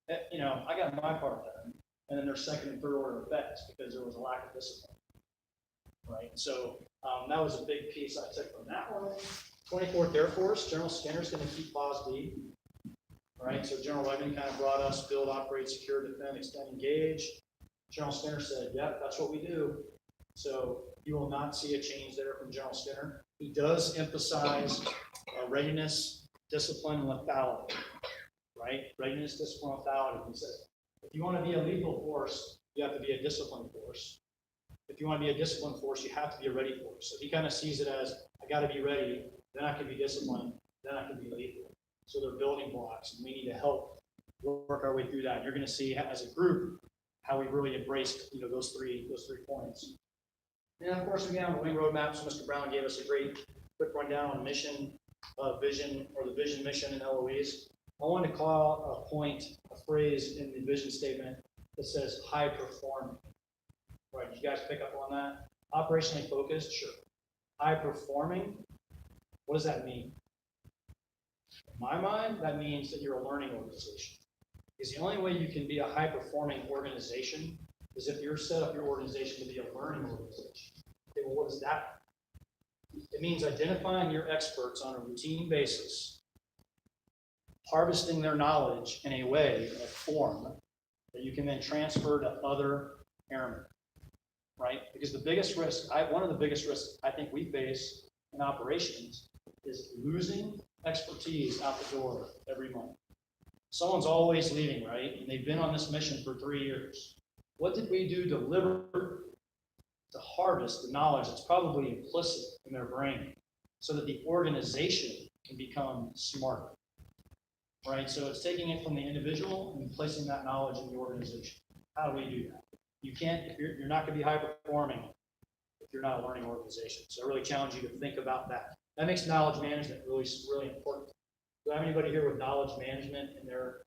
Speaker 8: I got my part done, and then there's second and third order effects because there was a lack of discipline, right? So that was a big piece I took from that one. 24th Air Force, General Skinner's going to keep FOSD, right? So General Wegman kind of brought us build, operate, secure, defend, extend, engage. General Skinner said, yep, that's what we do. So you will not see a change there from General Skinner. He does emphasize readiness, discipline, and lethality, right? Readiness, discipline, lethality. He says, if you want to be a lethal force, you have to be a disciplined force. If you want to be a disciplined force, you have to be a ready force. So he kind of sees it as, I got to be ready, then I can be disciplined, then I can be lethal. So they're building blocks, and we need to help work our way through that. And you're going to see as a group how we really embraced those three points. And of course, we have the wing roadmap. So Mr. Brown gave us a great quick rundown on mission, vision, or the vision, mission, and LOEs. I want to call a phrase in the vision statement that says high performing. Right? Did you guys pick up on that? Operationally focused, sure. High performing, what does that mean? In my mind, that means that you're a learning organization. Because the only way you can be a high performing organization is if you're set up your organization to be a learning organization. Okay, well, what does that It means identifying your experts on a routine basis, harvesting their knowledge in a way, in a form, that you can then transfer to other airmen, right? Because the biggest risk, one of the biggest risks I think we face in operations is losing expertise out the door every month. Someone's always leaving, right? And they've been on this mission for 3 years. What did we do deliberately to harvest the knowledge that's probably implicit in their brain so that the organization can become smarter, right? So it's taking it from the individual and placing that knowledge in the organization. How do we do that? You can't, if you're not going to be high performing if you're not a learning organization. So I really challenge you to think about that. That makes knowledge management really, really important. Do I have anybody here with knowledge management in their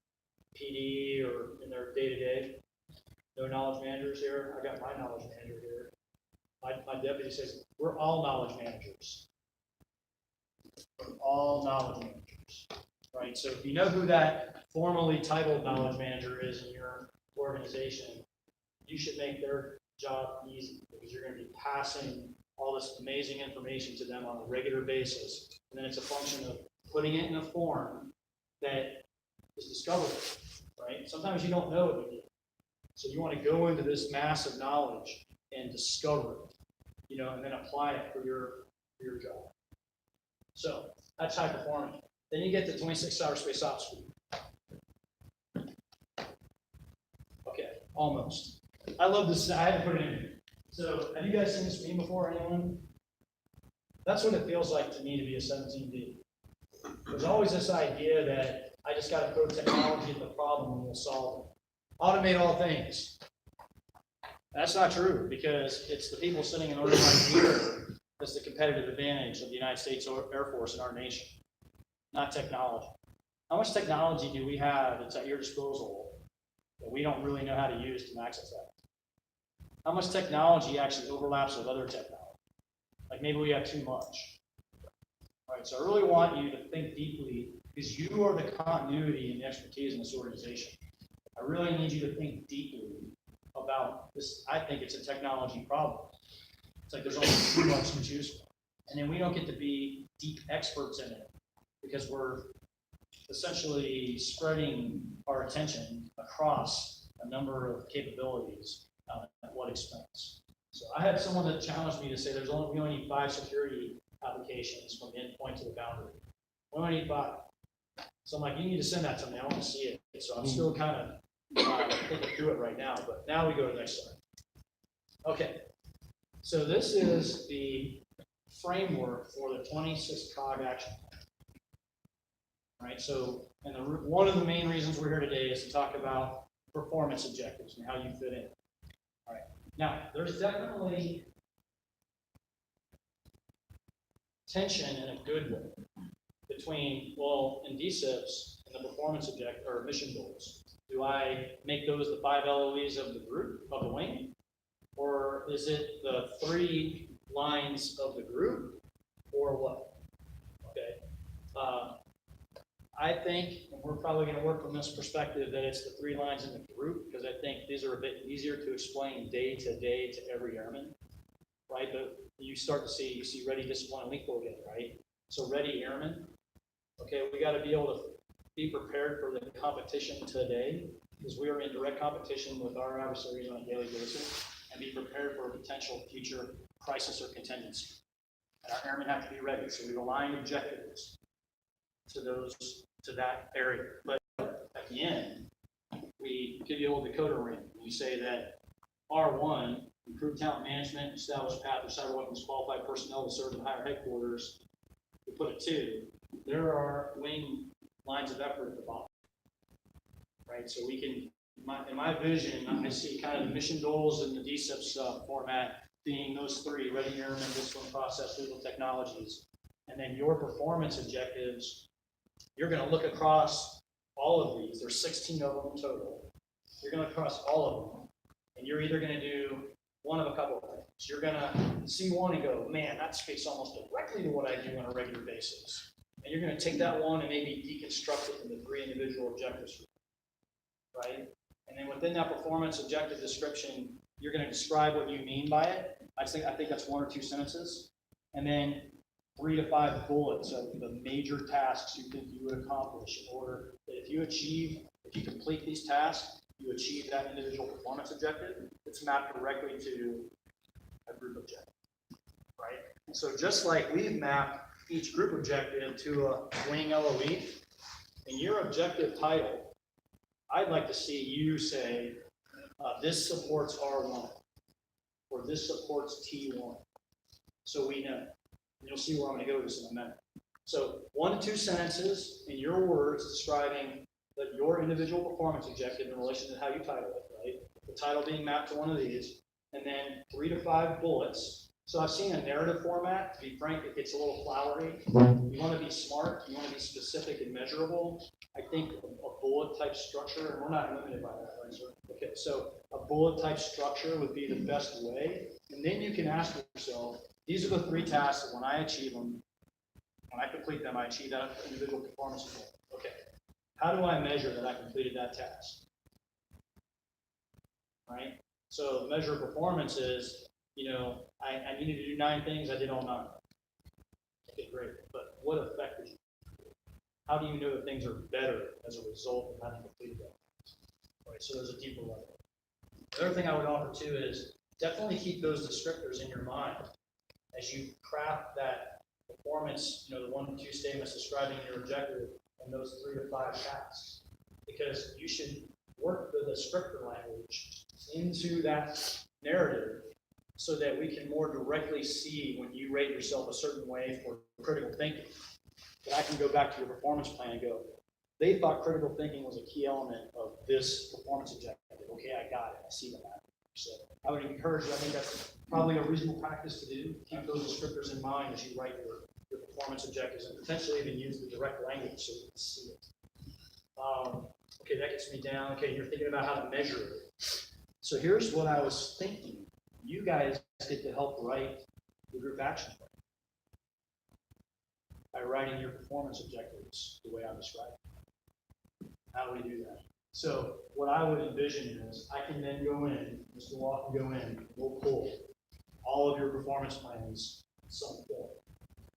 Speaker 8: PD or in their day-to-day? No knowledge managers here? I got my knowledge manager here. My deputy says, we're all knowledge managers. We're all knowledge managers, right? So if you know who that formally titled knowledge manager is in your organization, you should make their job easy because you're going to be passing all this amazing information to them on a regular basis. And then it's a function of putting it in a form that is discoverable, right? Sometimes you don't know what you need. So you want to go into this mass of knowledge and discover it, and then apply it for your job. So that's high performing. Then you get to 26-hour space ops group. Okay, almost. I love this. I had to put it in here. So have you guys seen this meme before, anyone? That's what it feels like to me to be a 17D. There's always this idea that I just got to throw technology at the problem and we'll solve it. Automate all things. That's not true because it's the people sitting in order right here that's the competitive advantage of the United States Air Force and our nation, not technology. How much technology do we have that's at your disposal that we don't really know how to use to access that? How much technology actually overlaps with other technology? Like maybe we have too much. All right, so I really want you to think deeply because you are the continuity and the expertise in this organization. I really need you to think deeply about this. I think it's a technology problem. It's like there's only too much to choose from. And then we don't get to be deep experts in it because we're essentially spreading our attention across a number of capabilities at what expense. So I had someone that challenged me to say we only need 5 security applications from the endpoint to the boundary. We only need 5. So I'm like, you need to send that to me. I want to see it. So I'm still kind of thinking through it right now, but now we go to the next slide. Okay, so this is the framework for the 26 COG action plan. All right, so one of the main reasons we're here today is to talk about performance objectives and how you fit in. All right, now there's definitely tension in a good way between, in DSIPs and the performance objective or mission goals. Do I make those the 5 LOEs of the group, of the wing? Or is it the 3 lines of the group? Or what? Okay. I think, and we're probably going to work from this perspective, that it's the 3 lines in the group, because I think these are a bit easier to explain day to day to every airman, right? But you see ready, discipline, and lethal again, right? So ready airman. Okay, we got to be able to be prepared for the competition today, because we are in direct competition with our adversaries on a daily basis, and be prepared for a potential future crisis or contingency. And our airmen have to be ready. So we've aligned objectives to that area. But at the end, we give you a little decoder ring. We say that R1, improve talent management, establish path for cyber weapons qualified personnel to serve in higher headquarters. We put it 2. There are wing lines of effort at the bottom, right? So we can, in my vision, I see kind of the mission goals in the DSIPs format being those 3, ready airmen, discipline, process, legal technologies. And then your performance objectives, you're going to look across all of these. There's 16 of them total. You're going to cross all of them. And you're either going to do one of a couple of things. You're going to see one and go, man, that speaks almost directly to what I do on a regular basis. And you're going to take that one and maybe deconstruct it into 3 individual objectives, right? And then within that performance objective description, you're going to describe what you mean by it. I think that's 1 or 2 sentences. And then 3 to 5 bullets of the major tasks you think you would accomplish in order that if you complete these tasks, you achieve that individual performance objective. It's mapped directly to a group objective, right? And so just like we've mapped each group objective to a wing LOE, in your objective title, I'd like to see you say, this supports R1, or this supports T1, so we know. And you'll see where I'm going to go with this in a minute. So 1 to 2 sentences in your words describing your individual performance objective in relation to how you title it, right? The title being mapped to one of these, and then 3 to 5 bullets. So I've seen a narrative format. To be frank, it gets a little flowery. You want to be smart. You want to be specific and measurable. I think a bullet type structure, and we're not limited by that, right, sir? Okay, so a bullet type structure would be the best way. And then you can ask yourself, these are the 3 tasks that when I achieve them, when I complete them, I achieve that individual performance goal. Okay, how do I measure that I completed that task? Right? So the measure of performance is, I needed to do 9 things, I did all 9. Okay, great. But what effect did you do? How do you know that things are better as a result of having completed that? Right, so there's a deeper level. The other thing I would offer too is definitely keep those descriptors in your mind as you craft that performance, the 1 to 2 statements describing your objective and those 3 to 5 tasks. Because you should work the descriptor language into that narrative so that we can more directly see when you rate yourself a certain way for critical thinking. That I can go back to your performance plan and go, they thought critical thinking was a key element of this performance objective. Okay, I got it. I see that. So I would encourage you, I think that's probably a reasonable practice to do. Keep those descriptors in mind as you write your performance objectives and potentially even use the direct language so you can see it. Okay, that gets me down. Okay, you're thinking about how to measure it. So here's what I was thinking. You guys get to help write the group action plan by writing your performance objectives the way I described it. How do we do that? So what I would envision is I can then go in, Mr. Law can go in, we'll pull all of your performance plans at some point,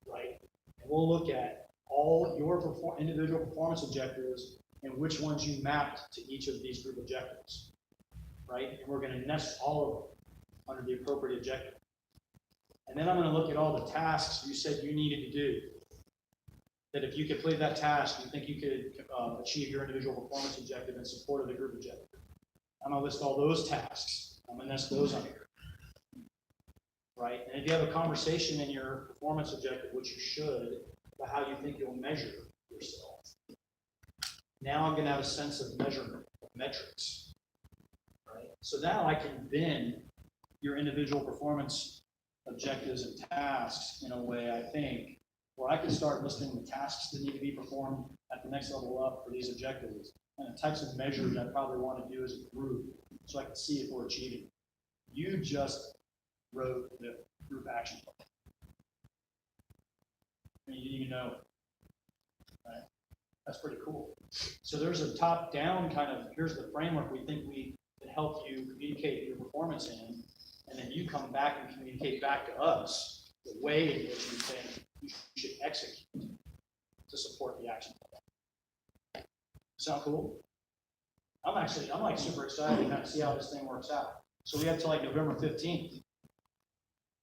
Speaker 8: right? And we'll look at all your individual performance objectives and which ones you mapped to each of these group objectives, right? And we're going to nest all of them under the appropriate objective. And then I'm going to look at all the tasks you said you needed to do. That if you complete that task, you think you could achieve your individual performance objective in support of the group objective. I'm going to list all those tasks. I'm going to nest those on here. Right? And if you have a conversation in your performance objective, which you should, about how you think you'll measure yourself. Now I'm going to have a sense of measurement, of metrics. Right? So now I can bin your individual performance objectives and tasks in a way, I think, where I can start listing the tasks that need to be performed at the next level up for these objectives and the types of measures I probably want to do as a group so I can see if we're achieving. You just wrote the group action plan. And you didn't even know it. Right? That's pretty cool. So there's a top-down kind of, here's the framework we think we can help you communicate your performance in, and then you come back and communicate back to us the way in which you think you should execute to support the action plan. Sound cool? I'm like super excited to kind of see how this thing works out. So we have till like November 15th.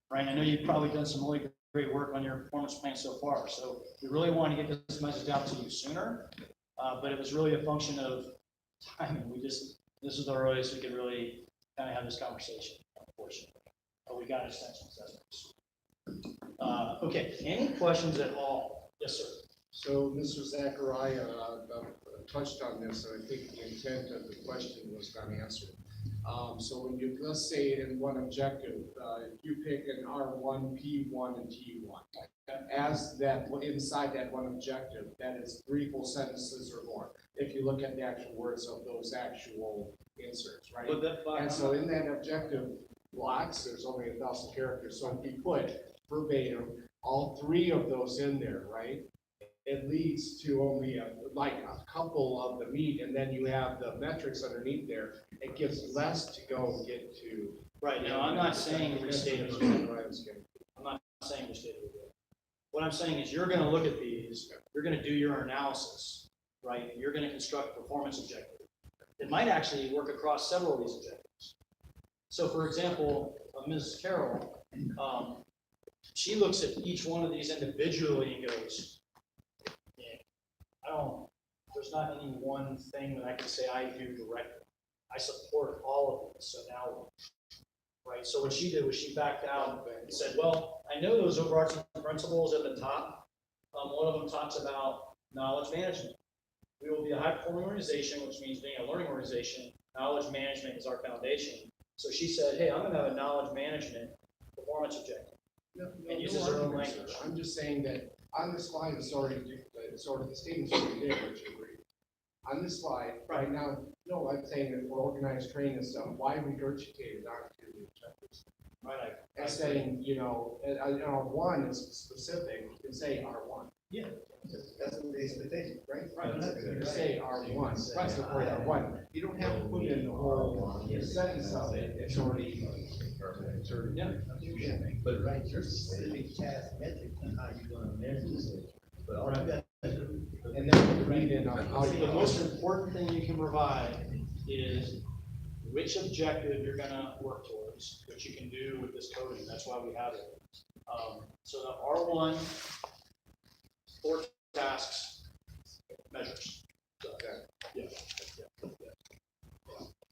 Speaker 8: Right? I know you've probably done some really great work on your performance plan so far. So we really want to get this message out to you sooner. But it was really a function of timing. This is the earliest we could really kind of have this conversation, unfortunately. But we got extensions. Okay, any questions at all? Yes, sir.
Speaker 13: So Mr. Zachariah touched on this, and I think the intent of the question was unanswered. So when you, let's say in one objective, you pick an R1, P1, and T1. As that, inside that one objective, that is 3 full sentences or more. If you look at the actual words of those actual inserts, right? And so in that objective blocks, there's only 1,000 characters. So if you put verbatim all 3 of those in there, right? It leads to only a couple of the meat, and then you have the metrics underneath there. It gives less to go get to. Right. Now, I'm not saying restate it. I'm not saying restate it.
Speaker 8: What I'm saying is you're gonna look at these, you're gonna do your analysis, right? You're gonna construct a performance objective. It might actually work across several of these objectives. So for example, Ms. Carroll, she looks at each one of these individually and goes, yeah, there's not any one thing that I can say I do directly. I support all of them, so now what? Right, so what she did was she backed out and said, well, I know those overarching principles at the top. One of them talks about knowledge management. We will be a high-performing organization, which means being a learning organization. Knowledge management is our foundation. So she said, hey, I'm gonna have a knowledge management performance objective. And uses her own language.
Speaker 13: I'm just saying that on this slide, it's sort of the statements already there, which you agree. On this slide, right now, no, I'm saying that for organized training and stuff, why regurgitate it onto the objectives?
Speaker 8: Right.
Speaker 13: And saying, you know, R1 is specific, you can say R1.
Speaker 8: Yeah.
Speaker 11: That's the expectation, right?
Speaker 8: Right.
Speaker 13: You say R1, right, support R1. You don't have to put in the whole sentence of it, it's already.
Speaker 8: Yeah.
Speaker 1: But right, there's specific task metric on how you're gonna measure this. But all right.
Speaker 13: And then read in on how
Speaker 8: The most important thing you can provide is which objective you're gonna work towards, which you can do with this coding. That's why we have it. So the R1, 4 tasks, measures. So, yeah.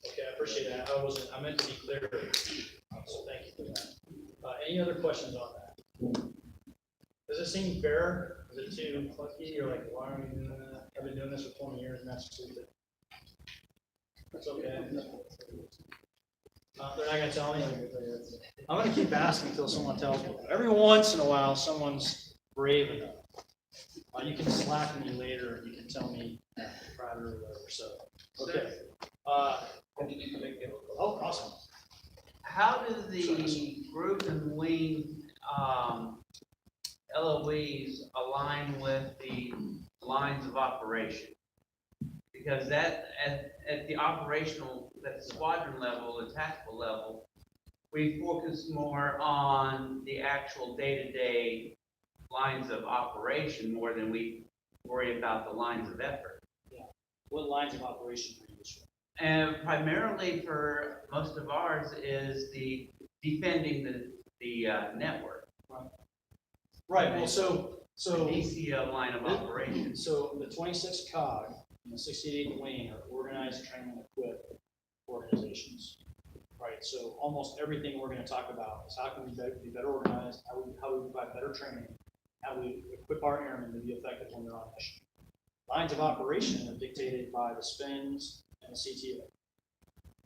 Speaker 8: Okay, I appreciate that. I meant to be clear. So thank you for that. Any other questions on that? Does it seem fair? Is it too clunky? Or like, why are we doing that? I've been doing this for 20 years and that's stupid. That's okay. They're not gonna tell me. I'm gonna keep asking until someone tells me. Every once in a while, someone's brave enough. You can slap me later and you can tell me Friday or whatever. So, okay. Oh, awesome.
Speaker 1: How do the group and wing LOEs align with the lines of operation? Because that at the operational, that squadron level and tactical level, we focus more on the actual day-to-day lines of operation more than we worry about the lines of effort.
Speaker 8: Yeah. What lines of operation are you using?
Speaker 1: And primarily for most of ours is the defending the network.
Speaker 8: Right. Well, so
Speaker 1: The DCO line of operation.
Speaker 8: So the 26 COG and the 68 wing are organized, train, and equip organizations. Right. So almost everything we're going to talk about is how can we be better organized, how we provide better training, how we equip our airmen to be effective when they're on mission. Lines of operation are dictated by the SPINs and the CTO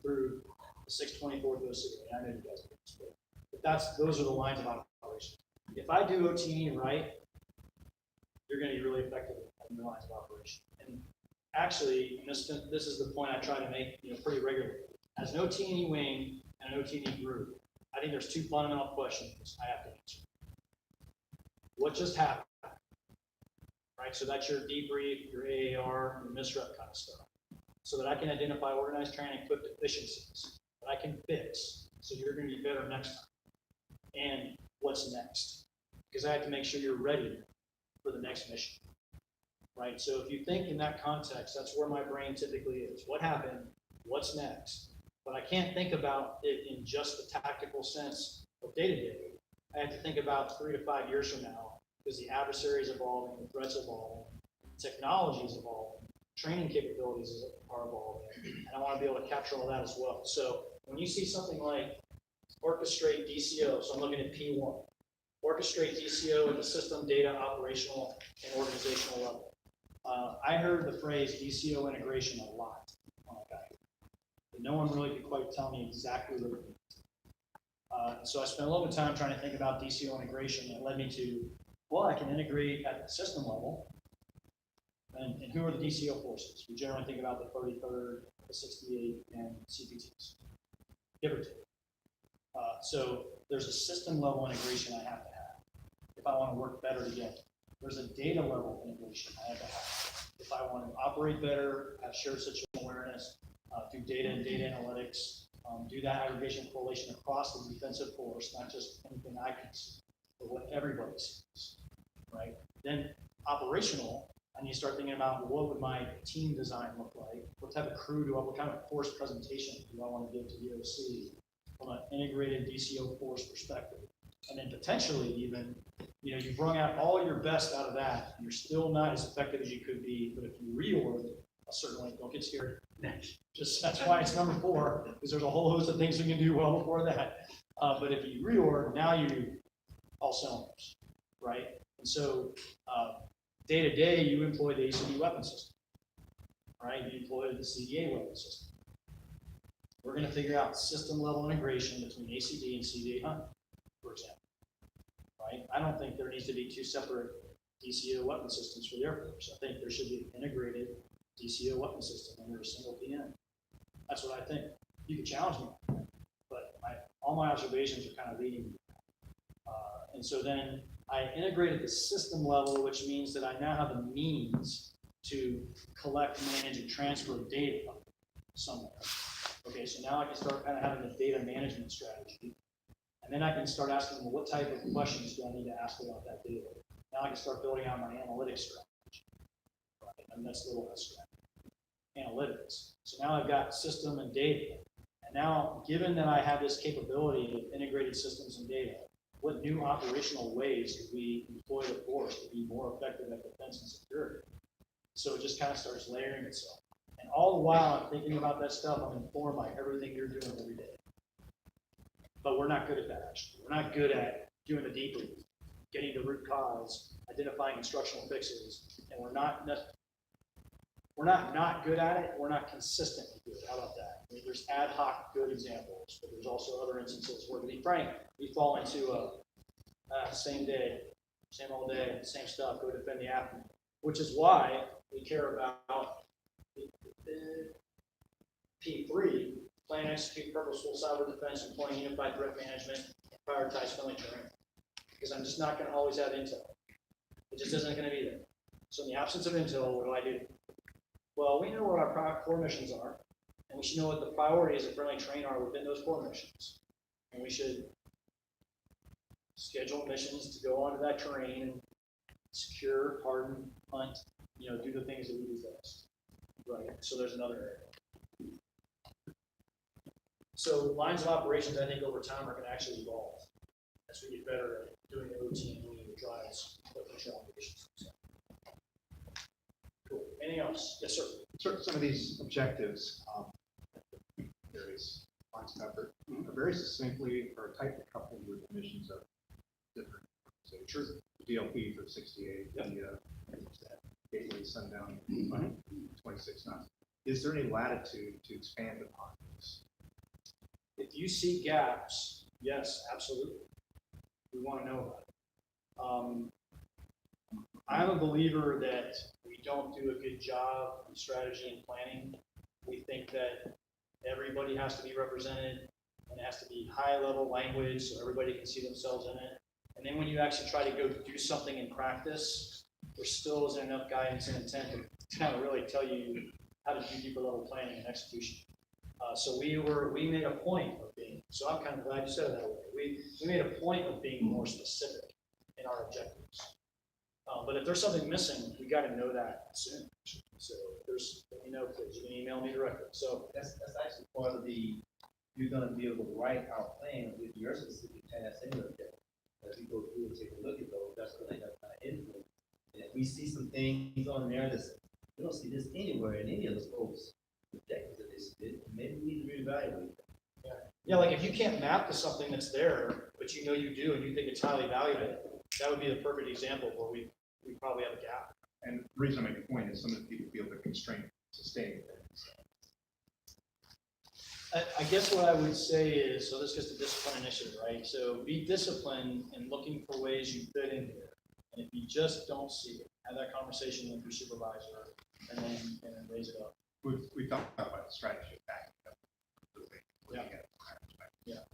Speaker 8: through the 624 goes to. I know you guys know this, but those are the lines of operation. If I do OT right, you're going to be really effective in your lines of operation. And actually, and this is the point I try to make pretty regularly. As an OT wing and an OT group, I think there's 2 fundamental questions I have to answer. What just happened? Right, so that's your debrief, your AAR, your misrep kind of stuff. So that I can identify organized training equipped deficiencies that I can fix, so you're going to be better next time. And what's next? Because I have to make sure you're ready for the next mission. Right, so if you think in that context, that's where my brain typically is. What happened? What's next? But I can't think about it in just the tactical sense of day-to-day. I have to think about 3 to 5 years from now, because the adversary is evolving, the threats evolving, technology is evolving, training capabilities are evolving, and I want to be able to capture all that as well. So when you see something like orchestrate DCO, so I'm looking at P1, orchestrate DCO at the system, data, operational, and organizational level. I heard the phrase DCO integration a lot. But no one really could quite tell me exactly what it meant. So I spent a little bit of time trying to think about DCO integration. That led me to, well, I can integrate at the system level. And who are the DCO forces? We generally think about the 33rd, the 68, and CPTs, give or take. So there's a system level integration I have to have if I want to work better together. There's a data level integration I have to have. If I want to operate better, have shared situational awareness, do data and data analytics, do that aggregation correlation across the defensive force, not just anything I can see, but what everybody sees. right? Then operational, I need to start thinking about what would my team design look like? What type of crew what kind of force presentation do I want to give to EOC from an integrated DCO force perspective? And then potentially even, you've wrung out all your best out of that, and you're still not as effective as you could be, but if you reorg a certain way, don't get scared. Just, that's why it's number 4, because there's a whole host of things we can do well before that. But if you reorg, now you all cylinders, right? And so, day to day, you employ the ACD weapon system, right? You employ the CDA weapon system. We're going to figure out system level integration between ACD and CD800, for example, right? I don't think there needs to be 2 separate DCO weapon systems for the Air Force. I think there should be an integrated DCO weapon system under a single PM. That's what I think. You can challenge me, but all my observations are kind of leading me. And so then I integrated the system level, which means that I now have the means to collect, manage, and transfer data somewhere. Okay, so now I can start kind of having a data management strategy. And then I can start asking, well, what type of questions do I need to ask about that data? Now I can start building out my analytics strategy. Right? And that's little less strategy. Analytics. So now I've got system and data. And now, given that I have this capability of integrated systems and data, what new operational ways could we employ the force to be more effective at defense and security? So it just kind of starts layering itself. And all the while I'm thinking about that stuff, I'm informed by everything you're doing every day. But we're not good at that, actually. We're not good at doing the debrief, getting to root cause, identifying instructional fixes, and we're not good at it, we're not consistently good. How about that? I mean, there's ad hoc good examples, but there's also other instances where, to be frank, we fall into same day, same old day, same stuff, go defend the afternoon, which is why we care about P3, plan, execute purposeful cyber defense, employing unified threat management, and prioritize friendly terrain. Because I'm just not going to always have intel. It just isn't going to be there. So in the absence of intel, what do? Well, we know what our core missions are, and we should know what the priorities of friendly terrain are within those core missions. And we should schedule missions to go onto that terrain and secure, harden, hunt, do the things that we do best. Right. So there's another area. So lines of operations, I think, over time are going to actually evolve as we get better at doing the routine when it drives potential operations. So. Cool. Anything else? Yes, sir.
Speaker 10: Some of these objectives, various lines of effort, are very succinctly or tightly coupled with the missions of different. So true. DLP for 68, the Gateway Sundown 26 knots. Is there any latitude to expand upon this?
Speaker 8: If you see gaps, yes, absolutely. We want to know about it. I'm a believer that we don't do a good job in strategy and planning. We think that everybody has to be represented and it has to be high-level language so everybody can see themselves in it. And then when you actually try to go do something in practice, there still isn't enough guidance and intent to kind of really tell you how to do deeper level planning and execution. So we made a point of being, so I'm kind of glad you said it that way. We made a point of being more specific in our objectives. But if there's something missing, we got to know that soon. So there's, let me know, please. You can email me directly. So
Speaker 12: that's actually part of you're going to be able to write our plan with your specific tasks in there. As we go through and take a look at those, that's what they have kind of input. And if we see some things on there that we don't see this anywhere in any of those folks' objectives that they submit, maybe we need to reevaluate that.
Speaker 8: Yeah, like if you can't map to something that's there, but you know you do and you think it's highly valuable, that would be the perfect example where we probably have a gap.
Speaker 10: And the reason I make the point is some of the people feel the constraint sustaining things.
Speaker 8: I guess what I would say is, so this gets to discipline initiative, right? So be disciplined in looking for ways you fit in here. And if you just don't see it, have that conversation with your supervisor and then raise it up.
Speaker 10: We talked about the strategy back.
Speaker 8: Yeah. Yeah.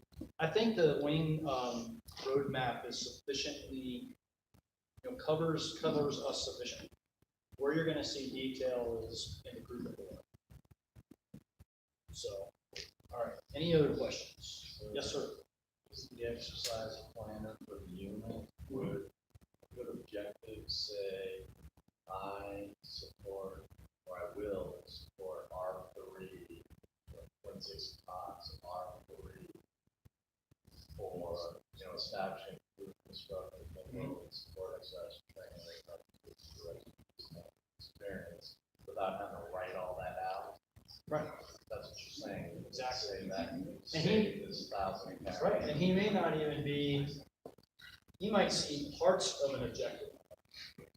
Speaker 8: I think the wing roadmap is sufficiently, covers us sufficiently. Where you're going to see detail is in the group of data. So, all right. Any other questions? Yes, sir.
Speaker 5: The exercise planner for the unit would objective
Speaker 14: 26 spots are free for, establishing group instructors, support exercise training, experience, without having to write all that out.
Speaker 8: Right.
Speaker 14: That's what you're saying.
Speaker 8: Exactly.
Speaker 14: Say that,
Speaker 8: And
Speaker 14: say this 1,000.
Speaker 8: Right, and he may not even be, he might see parts of an objective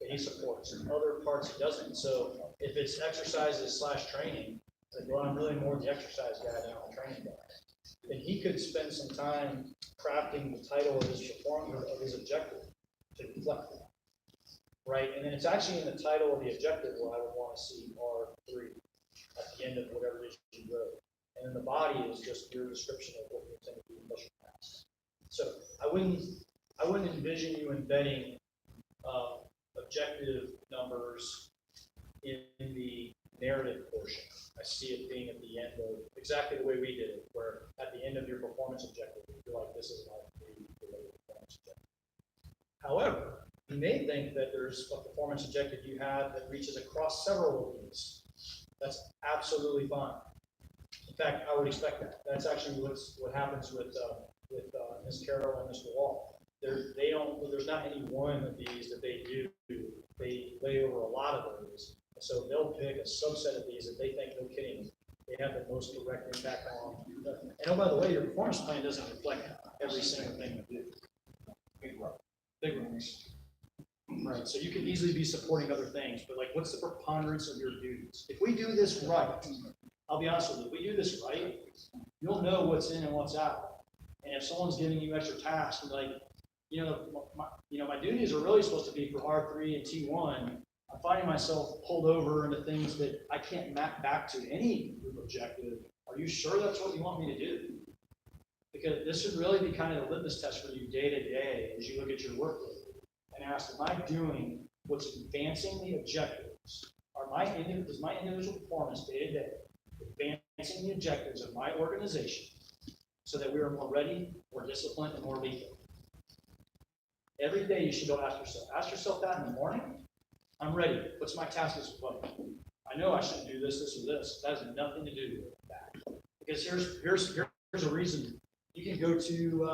Speaker 8: that he supports, and other parts he doesn't. So if it's exercises / training, like, well, I'm really more the exercise guy than I'm the training guy. Then he could spend some time crafting the title of his performance, of his objective, to reflect that. Right, and then it's actually in the title of the objective where I would want to see R3 at the end of whatever it is you wrote. And then the body is just your description of what you intend to do in push past. So I wouldn't envision you embedding objective numbers in the narrative portion. I see it being at the end of exactly the way we did it, where at the end of your performance objective, you feel like this is my related performance objective. However, you may think that there's a performance objective you have that reaches across several of these. That's absolutely fine. In fact, I would expect that. That's actually what happens with Ms. Carroll and Mr. Wall. There's not any one of these that they do. They lay over a lot of those. And so they'll pick a subset of these that they think, no kidding, they have the most direct impact on. And oh, by the way, your performance plan doesn't reflect every single thing you do. Big ones. Right, so you can easily be supporting other things, but like, what's the preponderance of your duties? If we do this right, I'll be honest with you, if we do this right, you'll know what's in and what's out. And if someone's giving you extra tasks, and like, my duties are really supposed to be for R3 and T1. I'm finding myself pulled over into things that I can't map back to any group objective. Are you sure that's what you want me to do? Because this should really be kind of a litmus test for you day to day as you look at your workload and ask, am I doing what's advancing the objectives? Is my individual performance day to day advancing the objectives of my organization so that we are more ready, more disciplined, and more lethal? Every day you should go ask yourself that in the morning. I'm ready. What's my task this week? I know I shouldn't do this, this, or this. That has nothing to do with that. Because here's a reason. You can go to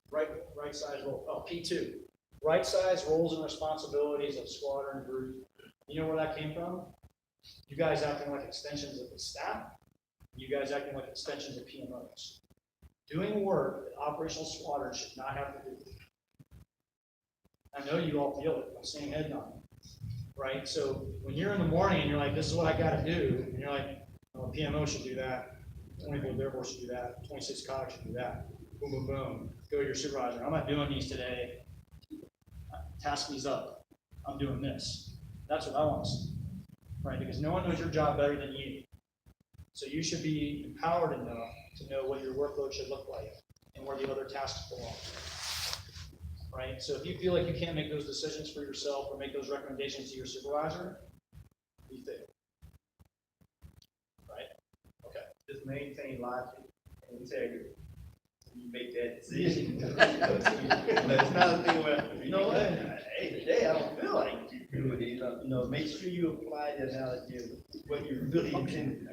Speaker 8: right size role. Oh, P2. Right size roles and responsibilities of squadron group. You know where that came from? You guys acting like extensions of the staff. You guys acting like extensions of PMOs. Doing work that operational squadron should not have to do. I know you all feel it. I'm seeing head nodding. Right? So when you're in the morning and you're like, this is what I got to do, and you're like, oh, PMO should do that. 24 therefore should do that. 26 COG should do that. Boom, boom, boom. Go to your supervisor. I'm not doing these today. Task these up. I'm doing this. That's what I want to see. Right? Because no one knows your job better than you. So you should be empowered enough to know what your workload should look like and where the other tasks belong. Right? So if you feel like you can't make those decisions for yourself or make those recommendations to your supervisor, you fail. Right? Okay.
Speaker 6: Just maintain logic and integrity. You make that decision. It's not a thing where, you know what, hey, today I don't feel like doing it. Make sure you apply the analogy of what you really intended to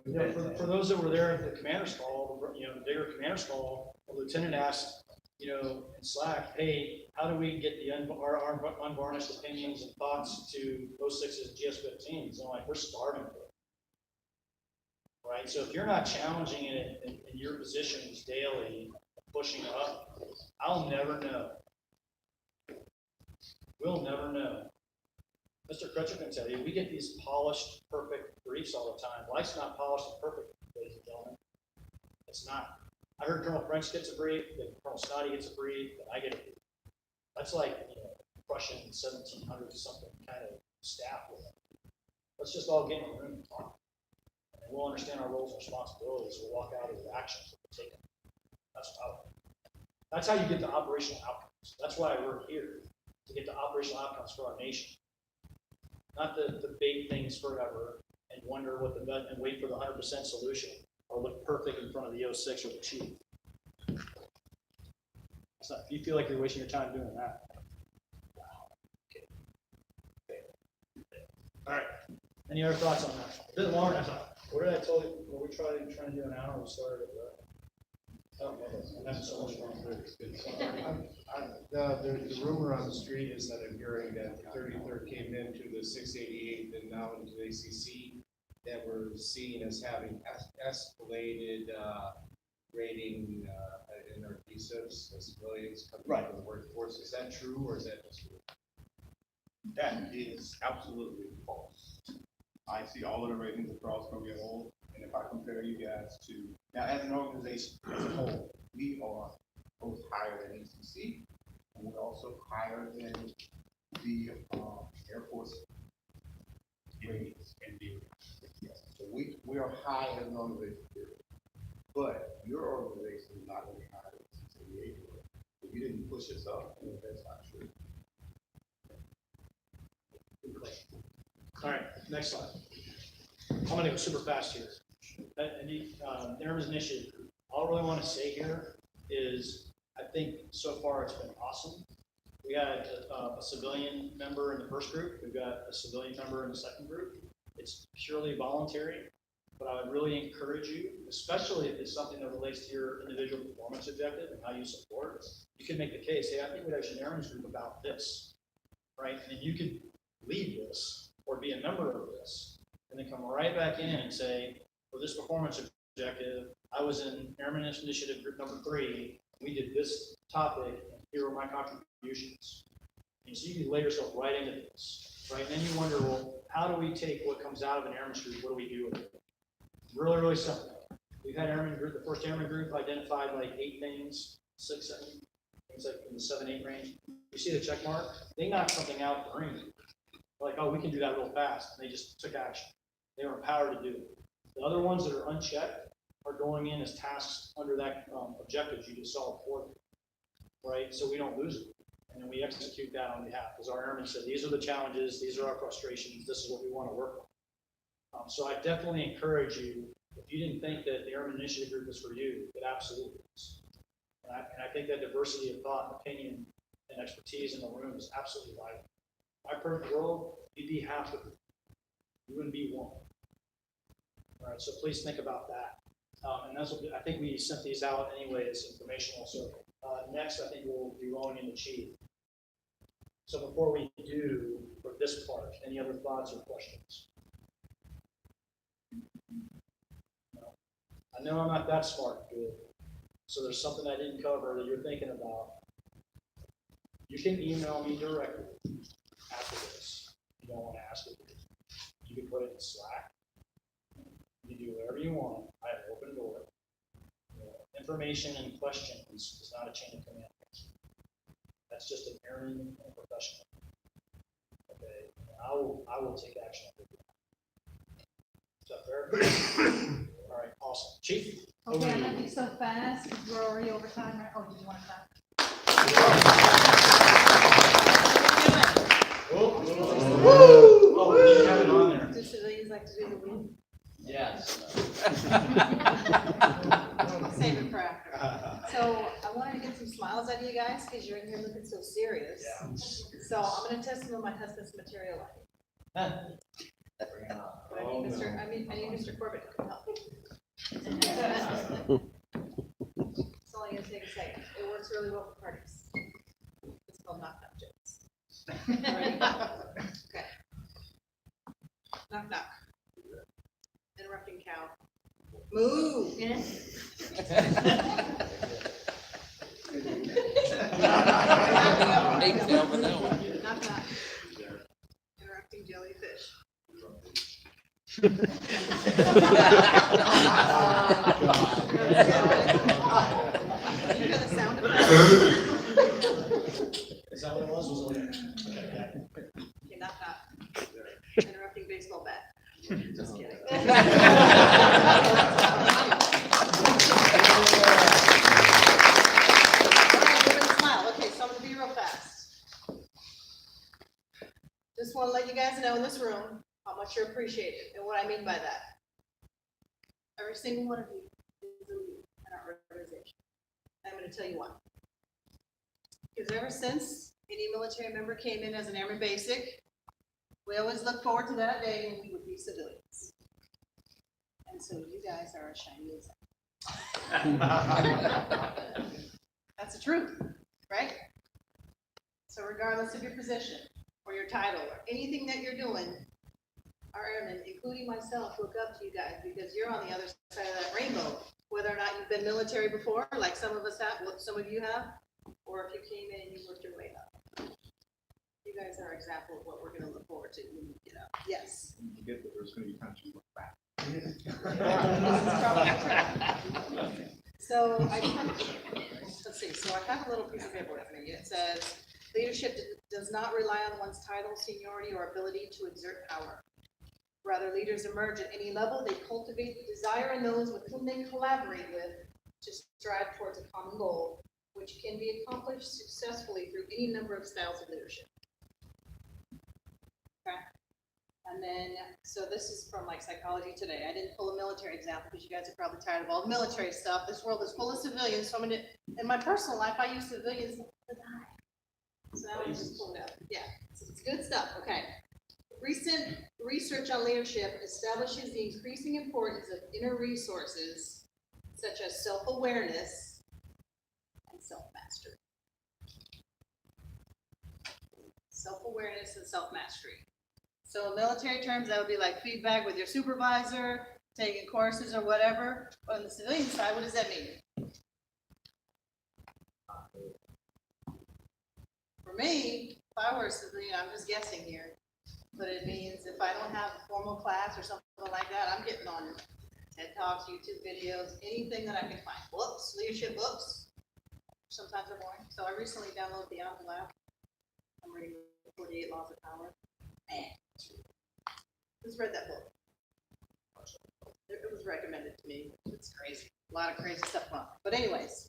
Speaker 6: do.
Speaker 8: For those that were there at the commander's call, the bigger commander's call, the lieutenant asked, in Slack, hey, how do we get our unvarnished opinions and thoughts to 06s and GS-15s? And I'm like, we're starving for it. Right? So if you're not challenging it in your positions daily, pushing up, I'll never know. We'll never know. Mr. Crutcher can tell you, we get these polished, perfect briefs all the time. Life's not polished and perfect, ladies and gentlemen. It's not. I heard Colonel French gets a brief, then Colonel Snoddy gets a brief, then I get a brief. That's like, Prussian 1700 something kind of staff with it. Let's just all get in a room and talk. And we'll understand our roles and responsibilities. We'll walk out of the actions that we're taking. That's how you get the operational outcomes. That's why we're here, to get the operational outcomes for our nation. Not to debate things forever and wonder what and wait for the 100% solution or look perfect in front of the 06 or the chief. If you feel like you're wasting your time doing that, wow. Okay. All right. Any other thoughts on that? A bit longer than I thought. What did I tell you? we trying to do an hour, we'll start at, I'm having so much fun.
Speaker 13: The rumor on the street is that I'm hearing that the 33rd came into the 688th and now into the ACC, that we're seen as having escalated rating in our thesis as civilians coming into the workforce. Is that true, or is that just true?
Speaker 5: That is absolutely false. I see all of the ratings across Columbia whole, and if I compare you guys to, now as an organization as a whole, we are both higher than ACC, and we're also higher than the Air Force ratings and the, yes, so we are high as an organization, but your organization is not only higher than CCA. If you didn't push us up, that's not true.
Speaker 8: All right, next slide. I'm gonna go super fast here. Airman's Initiative, all I really want to say here is, I think so far it's been awesome. We had a civilian member in the first group, we've got a civilian member in the second group. It's purely voluntary, but I would really encourage you, especially if it's something that relates to your individual performance objective and how you support, you can make the case, hey, I think we have an airman's group about this, right? And then you could lead this or be a member of this, and then come right back in and say, for this performance objective, I was in Airman Initiative Group number 3, we did this topic, and here are my contributions. And so you can lay yourself right into this, right? And then you wonder, well, how do we take what comes out of an airman group, what do we do with it? Really, really simple. We've had airman group, the first airman group identified like 8 things, 6, 7, things like in the 7, 8 range. You see the check mark? They knocked something out of the green. Like, oh, we can do that real fast. And they just took action. They were empowered to do it. The other ones that are unchecked are going in as tasks under that objectives you just saw before, right? So we don't lose it. And then we execute that on behalf. Because our airmen said, these are the challenges, these are our frustrations, this is what we want to work on. So I definitely encourage you, if you didn't think that the Airman Initiative Group is for you, it absolutely is. And I think that diversity of thought and opinion and expertise in the room is absolutely vital. My perfect world, you'd be half of it. You wouldn't be one. All right, so please think about that. And that's what I think we sent these out anyway. It's informational. So next, I think we'll be rolling into Chief. So before we do for this part, any other thoughts or questions? No. I know I'm not that smart. Good. So there's something I didn't cover that you're thinking about. You can email me directly after this. You don't want to ask it. You can put it in Slack. You do whatever you want. I have an open door. Information and questions is not a chain of command. That's just an errand and a professional. Okay, I will take action. Is that fair? All right, awesome. Chief.
Speaker 2: Okay, I'm gonna be so fast, because we're already over time, right? Oh, you want to talk?
Speaker 8: Oh, we didn't have it on there.
Speaker 2: Do civilians like to do the win?
Speaker 14: Yes.
Speaker 2: Save it for after. So I wanted to get some smiles out of you guys, because you're in here looking so serious.
Speaker 8: Yeah.
Speaker 2: So I'm gonna test some of my husband's material life. I need Mr. Corbett to come help. It's only gonna take a second. It works really well for parties. It's called knock knock jokes. Ready? Okay. Knock knock. Interrupting cow. Moo. Knock knock. Interrupting jellyfish. You got the sound effect?
Speaker 8: Is that what it was? Was it?
Speaker 2: Okay, knock knock. Interrupting baseball bat. Just kidding. Smile. Okay, so I'm gonna be real fast. Just want to let you guys know in this room how much you're appreciated and what I mean by that. Every single one of you is a leader in our organization. I'm going to tell you why. Because ever since any military member came in as an airman basic, we always look forward to that day when we would be civilians. And And so you guys are as shiny as that's the truth, right? So regardless of your position or your title or anything that you're doing, our airmen, including myself, look up to you guys because you're on the other side of that rainbow. Whether or not you've been military before, like some of us have, what some of you have, or if you came in and you worked your way up. You guys are an example of what we're gonna look forward to when we get up. Yes.
Speaker 5: You get that there's gonna be times you look back.
Speaker 2: So let's see, so I have a little piece of paper with me. It says, leadership does not rely on one's title, seniority, or ability to exert power. Rather, leaders emerge at any level. They cultivate the desire in those with whom they collaborate with to strive towards a common goal, which can be accomplished successfully through any number of styles of leadership. Okay. And then, so this is from like Psychology Today. I didn't pull a military example because you guys are probably tired of all the military stuff. This world is full of civilians. So I'm gonna, in my personal life, I use civilians to die. So now we just pulled it up. Yeah, so it's good stuff. Okay. Recent research on leadership establishes the increasing importance of inner resources such as self-awareness and self-mastery. Self-awareness and self-mastery. So in military terms, that would be like feedback with your supervisor, taking courses or whatever. But on the civilian side, what does that mean? For me, if I were a civilian, I'm just guessing here, but it means if I don't have a formal class or something like that, I'm getting on TED Talks, YouTube videos, anything that I can find. Books, leadership books. Sometimes they're boring. So I recently downloaded the Apple app. I'm reading 48 Laws of Power. Man, who's read that book? It was recommended to me. It's crazy. A lot of crazy stuff on it. But anyways,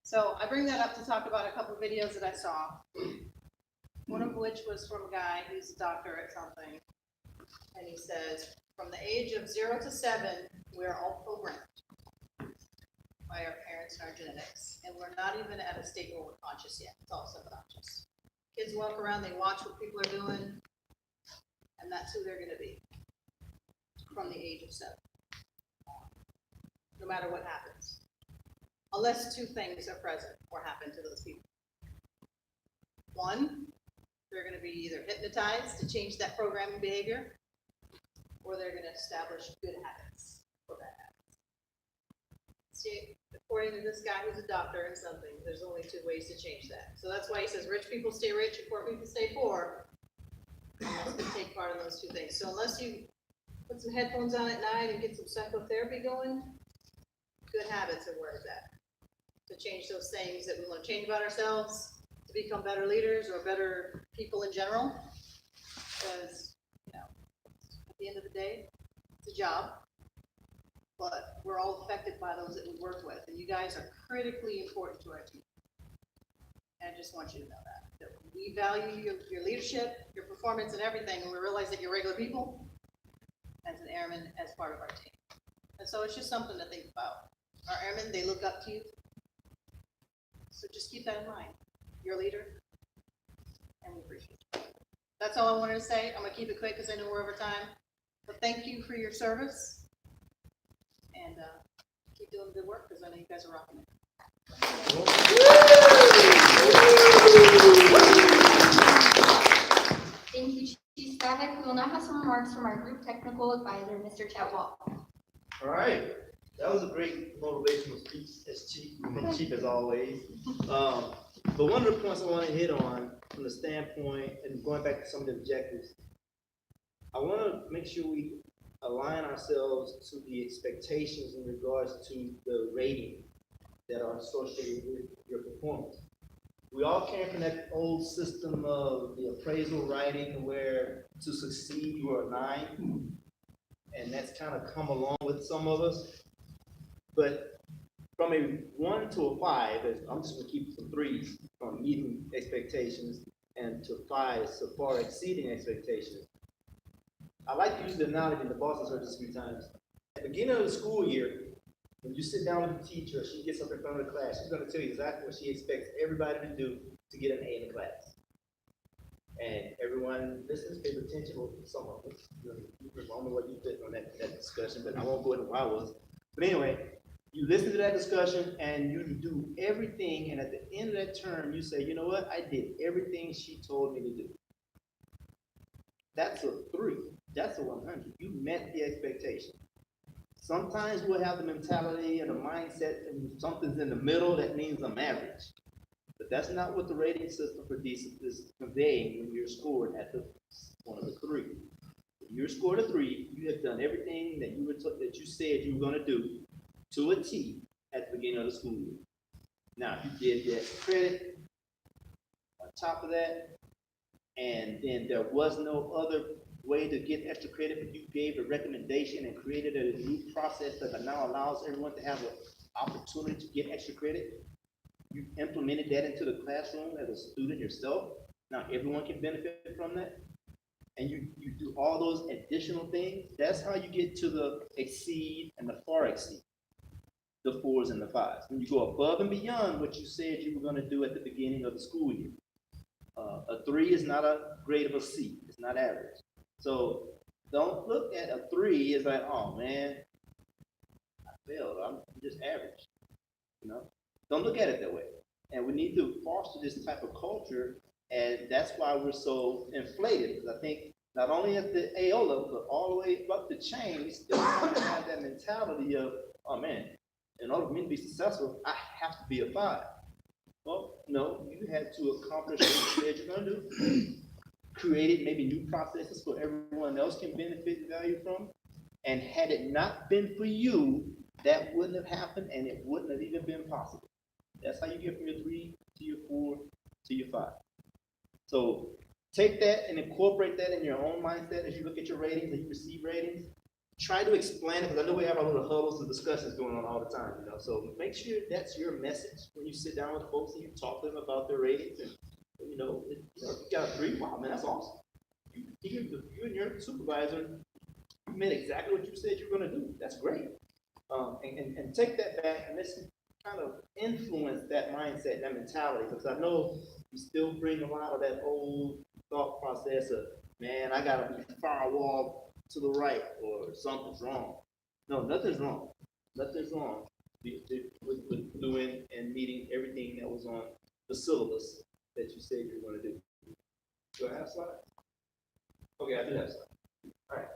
Speaker 2: so I bring that up to talk about a couple of videos that I saw. One of which was from a guy who's a doctor at something. And he says, from the age of 0 to 7, we're all programmed by our parents and our genetics. And we're not even at a state where we're conscious yet. It's all subconscious. Kids walk around, they watch what people are doing, and that's who they're gonna be from the age of 7. No matter what happens. Unless two things are present or happen to those people. One, they're gonna be either hypnotized to change that programming behavior, or they're gonna establish good habits or bad habits. See, according to this guy who's a doctor and something, there's only 2 ways to change that. So that's why he says rich people stay rich and poor people stay poor. Unless they take part in those 2 things. So unless you put some headphones on at night and get some psychotherapy going, good habits are where it's at. To change those things that we want to change about ourselves, to become better leaders or better people in general. Because, you know, at the end of the day, it's a job. But we're all affected by those that we work with, and you guys are critically important to our team. And I just want you to know that we value your leadership, your performance, and everything, and we realize that you're regular people as an airman, as part of our team. And so it's just something to think about. Our airmen, they look up to you, so just keep that in mind. You're a leader, and we appreciate you. That's all I wanted to say. I'm gonna keep it quick because I know we're over time. But thank you for your service. And keep doing the good work because I know you guys are rocking it.
Speaker 3: Thank you, Chief Stavic. We will now have some remarks from our group technical advisor, Mr. Chadwell.
Speaker 6: All right, that was a great motivational speech, chief as always. But one of the points I want to hit on from the standpoint, and going back to some of the objectives, I want to make sure we align ourselves to the expectations in regards to the rating that are associated with your performance. We all came from that old system of the appraisal writing where to succeed you are a 9, and that's kind of come along with some of us. But from a 1 to a 5, I'm just gonna keep some 3s from meeting expectations, and to 5 so far exceeding expectations. I like to use the analogy, and the boss has heard this a few times. At the beginning of the school year, when you sit down with the teacher, she gets up in front of the class, she's gonna tell you exactly what she expects everybody to do to get an A in the class. and everyone listens, pays attention, or some of us. I don't know what you did on that discussion, but I won't go into why I was. But anyway, you listen to that discussion and you do everything, and at the end of that term, you say, you know what, I did everything she told me to do. That's a 3. That's a 100. You met the expectation. Sometimes we'll have the mentality and the mindset, and something's in the middle, that means I'm average. But that's not what the rating system for decent is conveying when you're scored at the one of the 3. When you're scored a 3, you have done everything that that you said you were going to do to a T at the beginning of the school year. Now, if you did that credit on top of that, and then there was no other way to get extra credit, but you gave a recommendation and created a new process that now allows everyone to have an opportunity to get extra credit. You implemented that into the classroom as a student yourself. Now everyone can benefit from that. And you do all those additional things. That's how you get to the exceed and the far exceed, the 4s and the 5s. When you go above and beyond what you said you were going to do at the beginning of the school year. A 3 is not a grade of a C. It's not average. So don't look at a 3 as like, oh man, I failed. I'm just average. You know, don't look at it that way. And we need to foster this type of culture, and that's why we're so inflated. Because I think not only at the AO level, but all the way up the chain, we still have to have that mentality of, oh man, in order for me to be successful, I have to be a 5. Well, no, you had to accomplish what you said you're going to do. Created maybe new processes so everyone else can benefit and value from. And had it not been for you, that wouldn't have happened, and it wouldn't have even been possible. That's how you get from your 3 to your 4 to your 5. So take that and incorporate that in your own mindset as you look at your ratings and you receive ratings. Try to explain it, because I know we have our little huddles and discussions going on all the time, you know. So make sure that's your message when you sit down with folks and you talk to them about their ratings. And you know, if you got a 3, wow, man, that's awesome. You and your supervisor, you meant exactly what you said you were going to do. That's great. And take that back and let's kind of influence that mindset, that mentality, because I know you still bring a lot of that old thought process of, man, I got to be firewall to the right or something's wrong. No, nothing's wrong. Nothing's wrong with doing and meeting everything that was on the syllabus that you said you were going to do. Do I have slides? Okay, I do have slides. All right.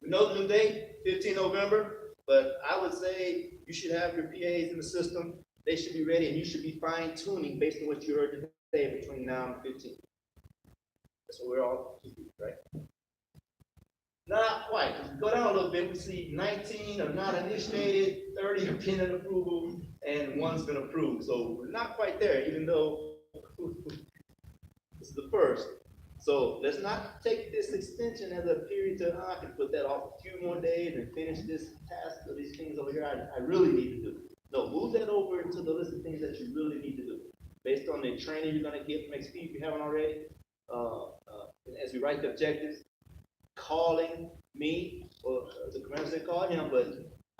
Speaker 6: We know the new date, 15 November, but I would say you should have your PAs in the system. They should be ready, and you should be fine tuning based on what you heard today between now and 15. That's what we're all to do, right? Not quite. If we go down a little bit, we see 19 are not initiated, 30 are pending approval, and 1's been approved. So we're not quite there, even though this is the first. So let's not take this extension as a period to, I can put that off a few more days and finish this task or these things over here I really need to do. No, move that over into the list of things that you really need to do. Based on the training you're going to get from XP if you haven't already, as we write the objectives, calling me, or the commander said call him, but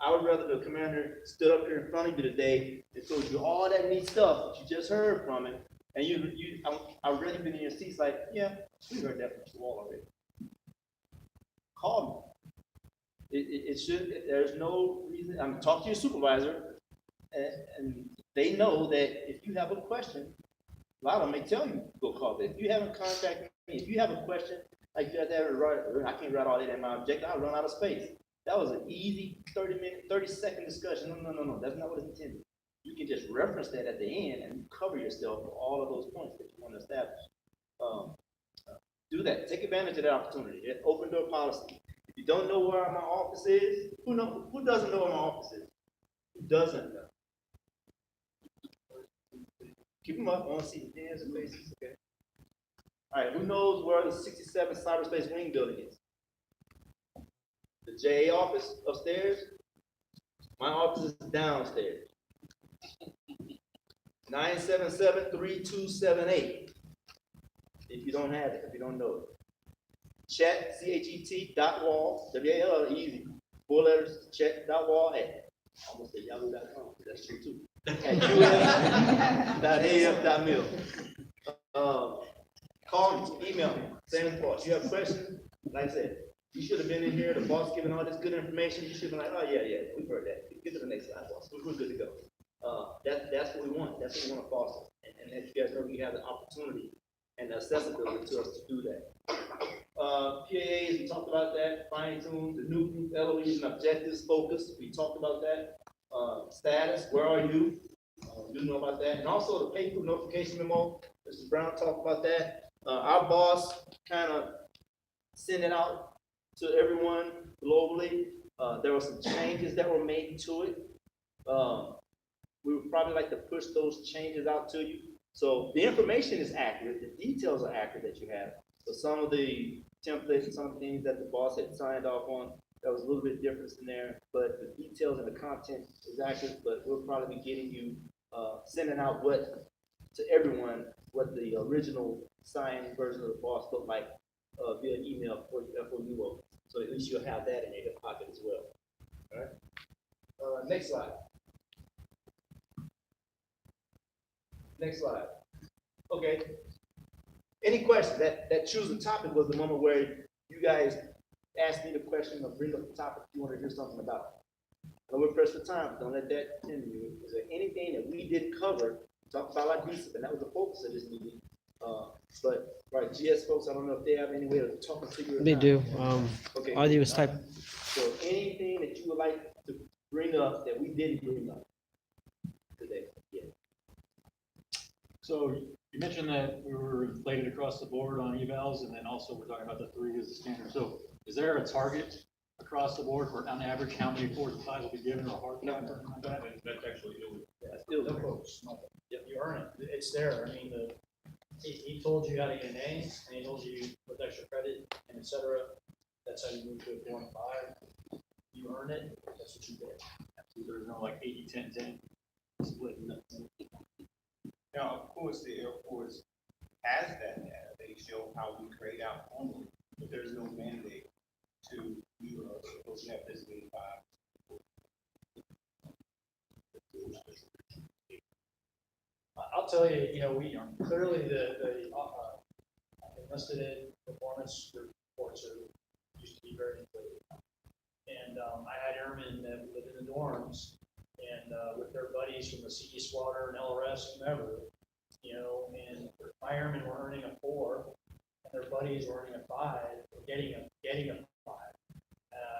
Speaker 6: I would rather the commander stood up here in front of you today and told you all that neat stuff that you just heard from him, and I've already been in your seats like, yeah, we heard that from you all already. Call me. It should, there's no reason, talk to your supervisor, and they know that if you have a question, a lot of them may tell you, go call them. If you haven't contacted me, if you have a question, like you have to write, I can't write all that in my objective, I'll run out of space. That was an easy 30-second discussion. No, that's not what it's intended. You can just reference that at the end and cover yourself for all of those points that you want to establish. Do that. Take advantage of that opportunity. Open door policy. If you don't know where my office is, who doesn't know where my office is? Who doesn't know? Keep them up. I want to see the hands and faces. Okay. All right. Who knows where the 67 Cyberspace Wing building is? The JA office upstairs. My office is downstairs. 977-3278. If you don't have it, if you don't know it. Chat, CHET.wall, W-A-L, easy. 4 letters, chat.wall at, I almost say yahoo.com, that's true too. At us.af.mil. call me, email me, same thoughts. You have questions, like I said, you should have been in here, the boss giving all this good information, you should have been like, oh, yeah, we've heard that. Get to the next slide, boss, we're good to go. That's what we want, that's what we wanna foster. And as you guys know, we have the opportunity and the accessibility to us to do that. PAAs, we talked about that, fine tune, the new group LOEs and objectives focus, we talked about that. Status, where are you? You know about that, and also the pay group notification memo, Mr. Brown talked about that. Our boss kind of sent it out to everyone globally. There were some changes that were made to it. We would probably like to push those changes out to you. So the information is accurate, the details are accurate that you have. So some of the templates and some of the things that the boss had signed off on, that was a little bit different in there, but the details and the content is accurate, but we'll probably be getting you, sending out to everyone, what the original signed version of the boss looked like, via email for FOU. So at least you'll have that in your hip pocket as well. All right. Next slide. Next slide. Okay. Any questions? That choosing topic was the moment where you guys asked me the question or bring up the topic you want to hear something about. And we're pressed for time. Don't let that hinder you. Is there anything that we didn't cover? Talk about like this, and that was the focus of this meeting. But right, GS folks, I don't know if they have any way of talking to you.
Speaker 15: They do.
Speaker 6: Okay.
Speaker 15: All I do is type.
Speaker 6: So anything that you would like to bring up that we didn't bring up today? Yeah.
Speaker 16: So you mentioned that we were inflated across the board on evals, and then also we're talking about the 3 as the standard. So is there a target across the board for on average how many 4s and 5s will be given or a hard count or something like that?
Speaker 8: That's actually illegal.
Speaker 6: Yeah, still
Speaker 8: No quotes. Yep, you earn it. It's there. I mean, he told you how to get an A, and he told you with extra credit and et cetera. That's how you move to a 4 and 5. You earn it. That's what you get.
Speaker 16: So there's no like 80-10-10 split.
Speaker 5: Now, of course, the Air Force has that data. They show how we grade out only, but there's no mandate to, you are supposed to have this many 5.
Speaker 8: I'll tell you, we clearly the enlisted in performance reports used to be very inflated. And I had airmen that lived in the dorms and with their buddies from the CE Squadron, LRS, whomever, and my airmen were earning a 4 and their buddies were earning a 5, or getting a 5.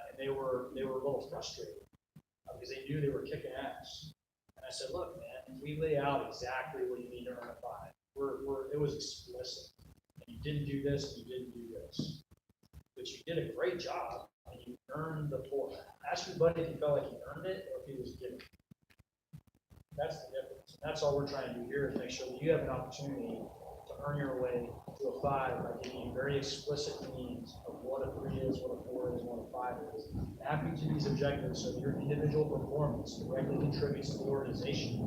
Speaker 8: And they were a little frustrated because they knew they were kicking ass. And I said, look, man, we lay out exactly what you need to earn a 5. It was explicit. And you didn't do this, and you didn't do this. But you did a great job, and you earned the 4. Ask your buddy if he felt like he earned it or if he was given it. That's the difference. And that's all we're trying to do here is make sure that you have an opportunity to earn your way to a 5 by giving you very explicit means of what a 3 is, what a 4 is, what a 5 is. Mapping to these objectives so that your individual performance directly contributes to the organization.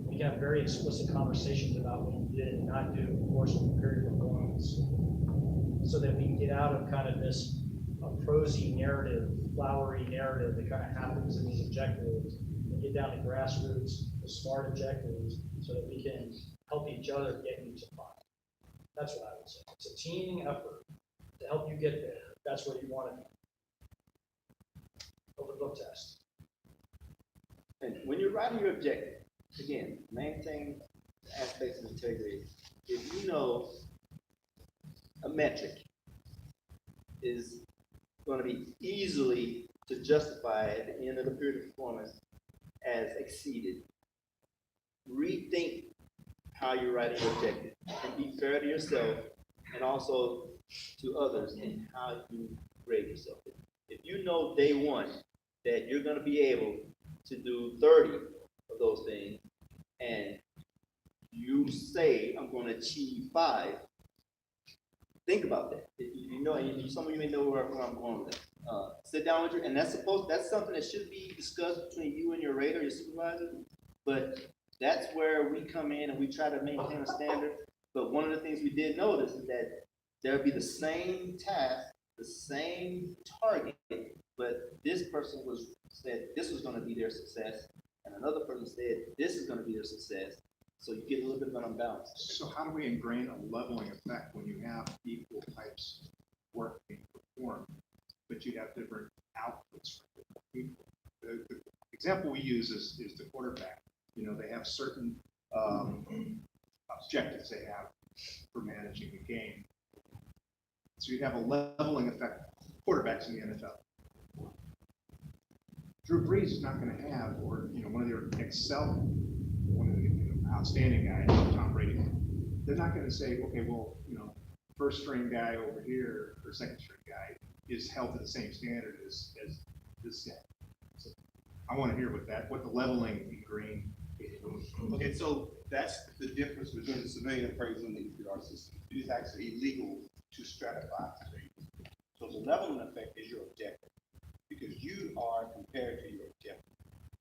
Speaker 8: We can have very explicit conversations about what you did and not do in the course of the period of performance. So that we can get out of kind of this prosy narrative, flowery narrative that kind of happens in these objectives and get down to grassroots, the smart objectives, so that we can help each other get you to 5. That's what I would say. It's a teaming effort to help you get there. That's where you want to be. Open book test.
Speaker 6: And when you're writing your objective, again, maintain the aspects of integrity. If you know a metric is going to be easily to justify at the end of the period of performance as exceeded, rethink how you're writing your objective and be fair to yourself and also to others in how you grade yourself. If you know day one that you're going to be able to do 30 of those things and you say, I'm going to achieve 5, think about that. You know, and some of you may know where I'm going with that. Sit down with you, and that's something that should be discussed between you and your rater, your supervisor. But that's where we come in and we try to maintain a standard. But one of the things we did notice is that there'll be the same task, the same target, but this person said this was going to be their success, and another person said this is going to be their success. So you get a little bit of an unbalance.
Speaker 5: So how do we ingrain a leveling effect when you have equal types of work being performed, but you have different outputs from different people? The example we use is the quarterback. You know, they have certain objectives they have for managing the game. So you have a leveling effect, quarterbacks in the NFL. Drew Brees is not going to have, or, you know, one of their one of the outstanding guys, Tom Brady. They're not going to say, okay, well, you know, first string guy over here or second string guy is held to the same standard as this guy. So I want to hear what the leveling in green is.
Speaker 9: Okay, so that's the difference between the civilian appraisal and the EPR system. It is actually illegal to stratify civilians. So the leveling effect is your objective, because you are compared to your objective.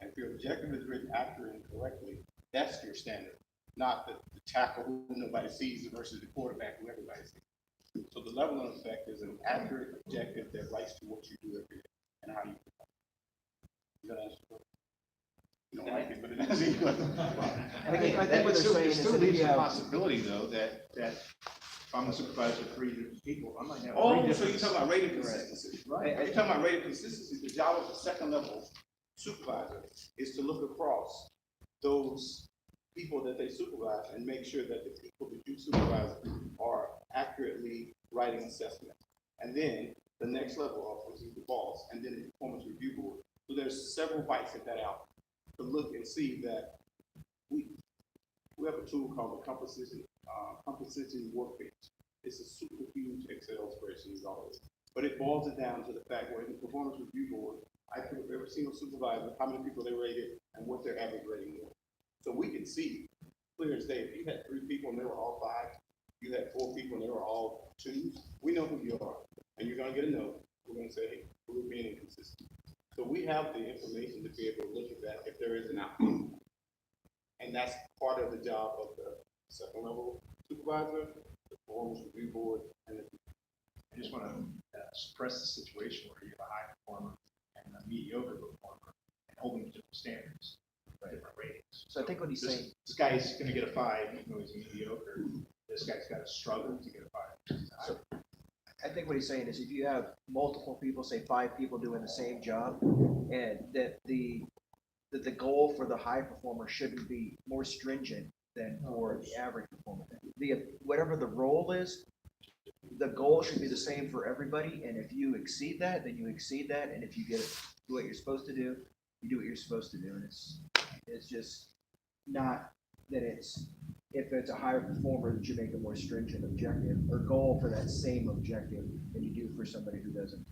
Speaker 9: And if your objective is written accurately and correctly, that's your standard, not the tackle who nobody sees versus the quarterback who everybody sees. So the leveling effect is an accurate objective that writes to what you do every day and how you perform. You gotta answer the question. You don't like it, but it is.
Speaker 10: I think what they're saying
Speaker 5: It
Speaker 10: is
Speaker 5: still
Speaker 10: that if
Speaker 5: leaves
Speaker 10: you
Speaker 5: the
Speaker 10: have.
Speaker 5: possibility, though, that if I'm a supervisor of 3 different people, I might have.
Speaker 9: Oh,
Speaker 5: three
Speaker 9: so you're
Speaker 5: different-
Speaker 9: talking about rating consistency.
Speaker 5: Right.
Speaker 9: You're talking about rating consistency. The job of the second level supervisor is to look across those people that they supervise and make sure that the people that you supervise are accurately writing assessments. And then the next level up is the boss, and then the performance review board. So there's several bites at that out to look and see that we have a tool called the composition workbench. It's a super huge Excel spreadsheet, as always. But it boils it down to the fact where in the performance review board, I put every single supervisor, how many people they rated, and what their average rating was. So we can see clear as day, if you had 3 people and they were all 5, you had 4 people and they were all 2s, we know who you are. And you're gonna get a note. We're gonna say, hey, we're being inconsistent. So we have the information to be able to look at that if there is an outcome. And that's part of the job of the second level supervisor, the performance review board, and the
Speaker 5: I just want to suppress the situation where you have a high performer and a mediocre performer and hold them to different standards, different ratings.
Speaker 10: So I think what he's saying.
Speaker 5: This guy's going to get a 5, even though he's mediocre. This guy's got to struggle to get a 5.
Speaker 10: So I think what he's saying is if you have multiple people, say 5 people doing the same job, and that the goal for the high performer shouldn't be more stringent than for the average performer. Whatever the role is, the goal should be the same for everybody, and if you exceed that, then you exceed that, and if you do what you're supposed to do, you do what you're supposed to do, and it's just not that if it's a higher performer, that you make a more stringent objective or goal for that same objective than you do for somebody who doesn't.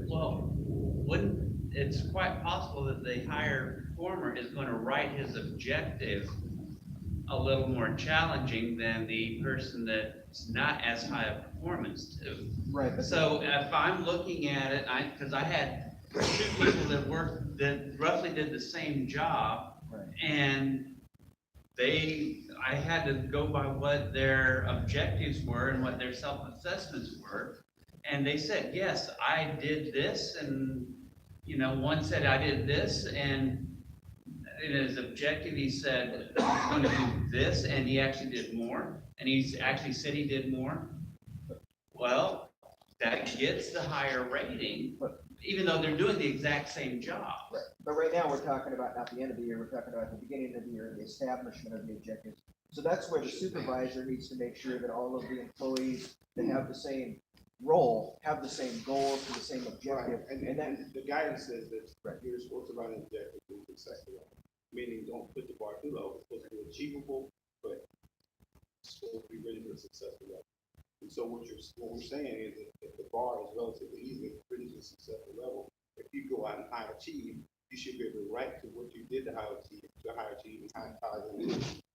Speaker 1: Well, it's quite possible that the higher performer is going to write his objective a little more challenging than the person that's not as high a performance to.
Speaker 10: Right.
Speaker 1: So if I'm looking at it, because I had 2 people that roughly did the same job,
Speaker 10: Right.
Speaker 1: and I had to go by what their objectives were and what their self-assessments were. And they said, yes, I did this, and, you know, one said I did this, and in his objective, he said, I'm gonna do this, and he actually did more, and he's actually said he did more. Well, that gets the higher rating, even though they're doing the exact same job.
Speaker 10: Right. But right now, we're talking about not the end of the year, we're talking about the beginning of the year, the establishment of the objectives. So that's where the supervisor needs to make sure that all of the employees that have the same role have the same goals and the same objective.
Speaker 9: And then the guidance says that you're supposed to write an objective with successful, meaning don't put the bar too low. It's supposed to be achievable, but it's supposed to be ready for a successful level. And so what we're saying is that if the bar is relatively easy, it's pretty to a successful level. If you go out and high achieve, you should be able to write to what you did to high achieve and high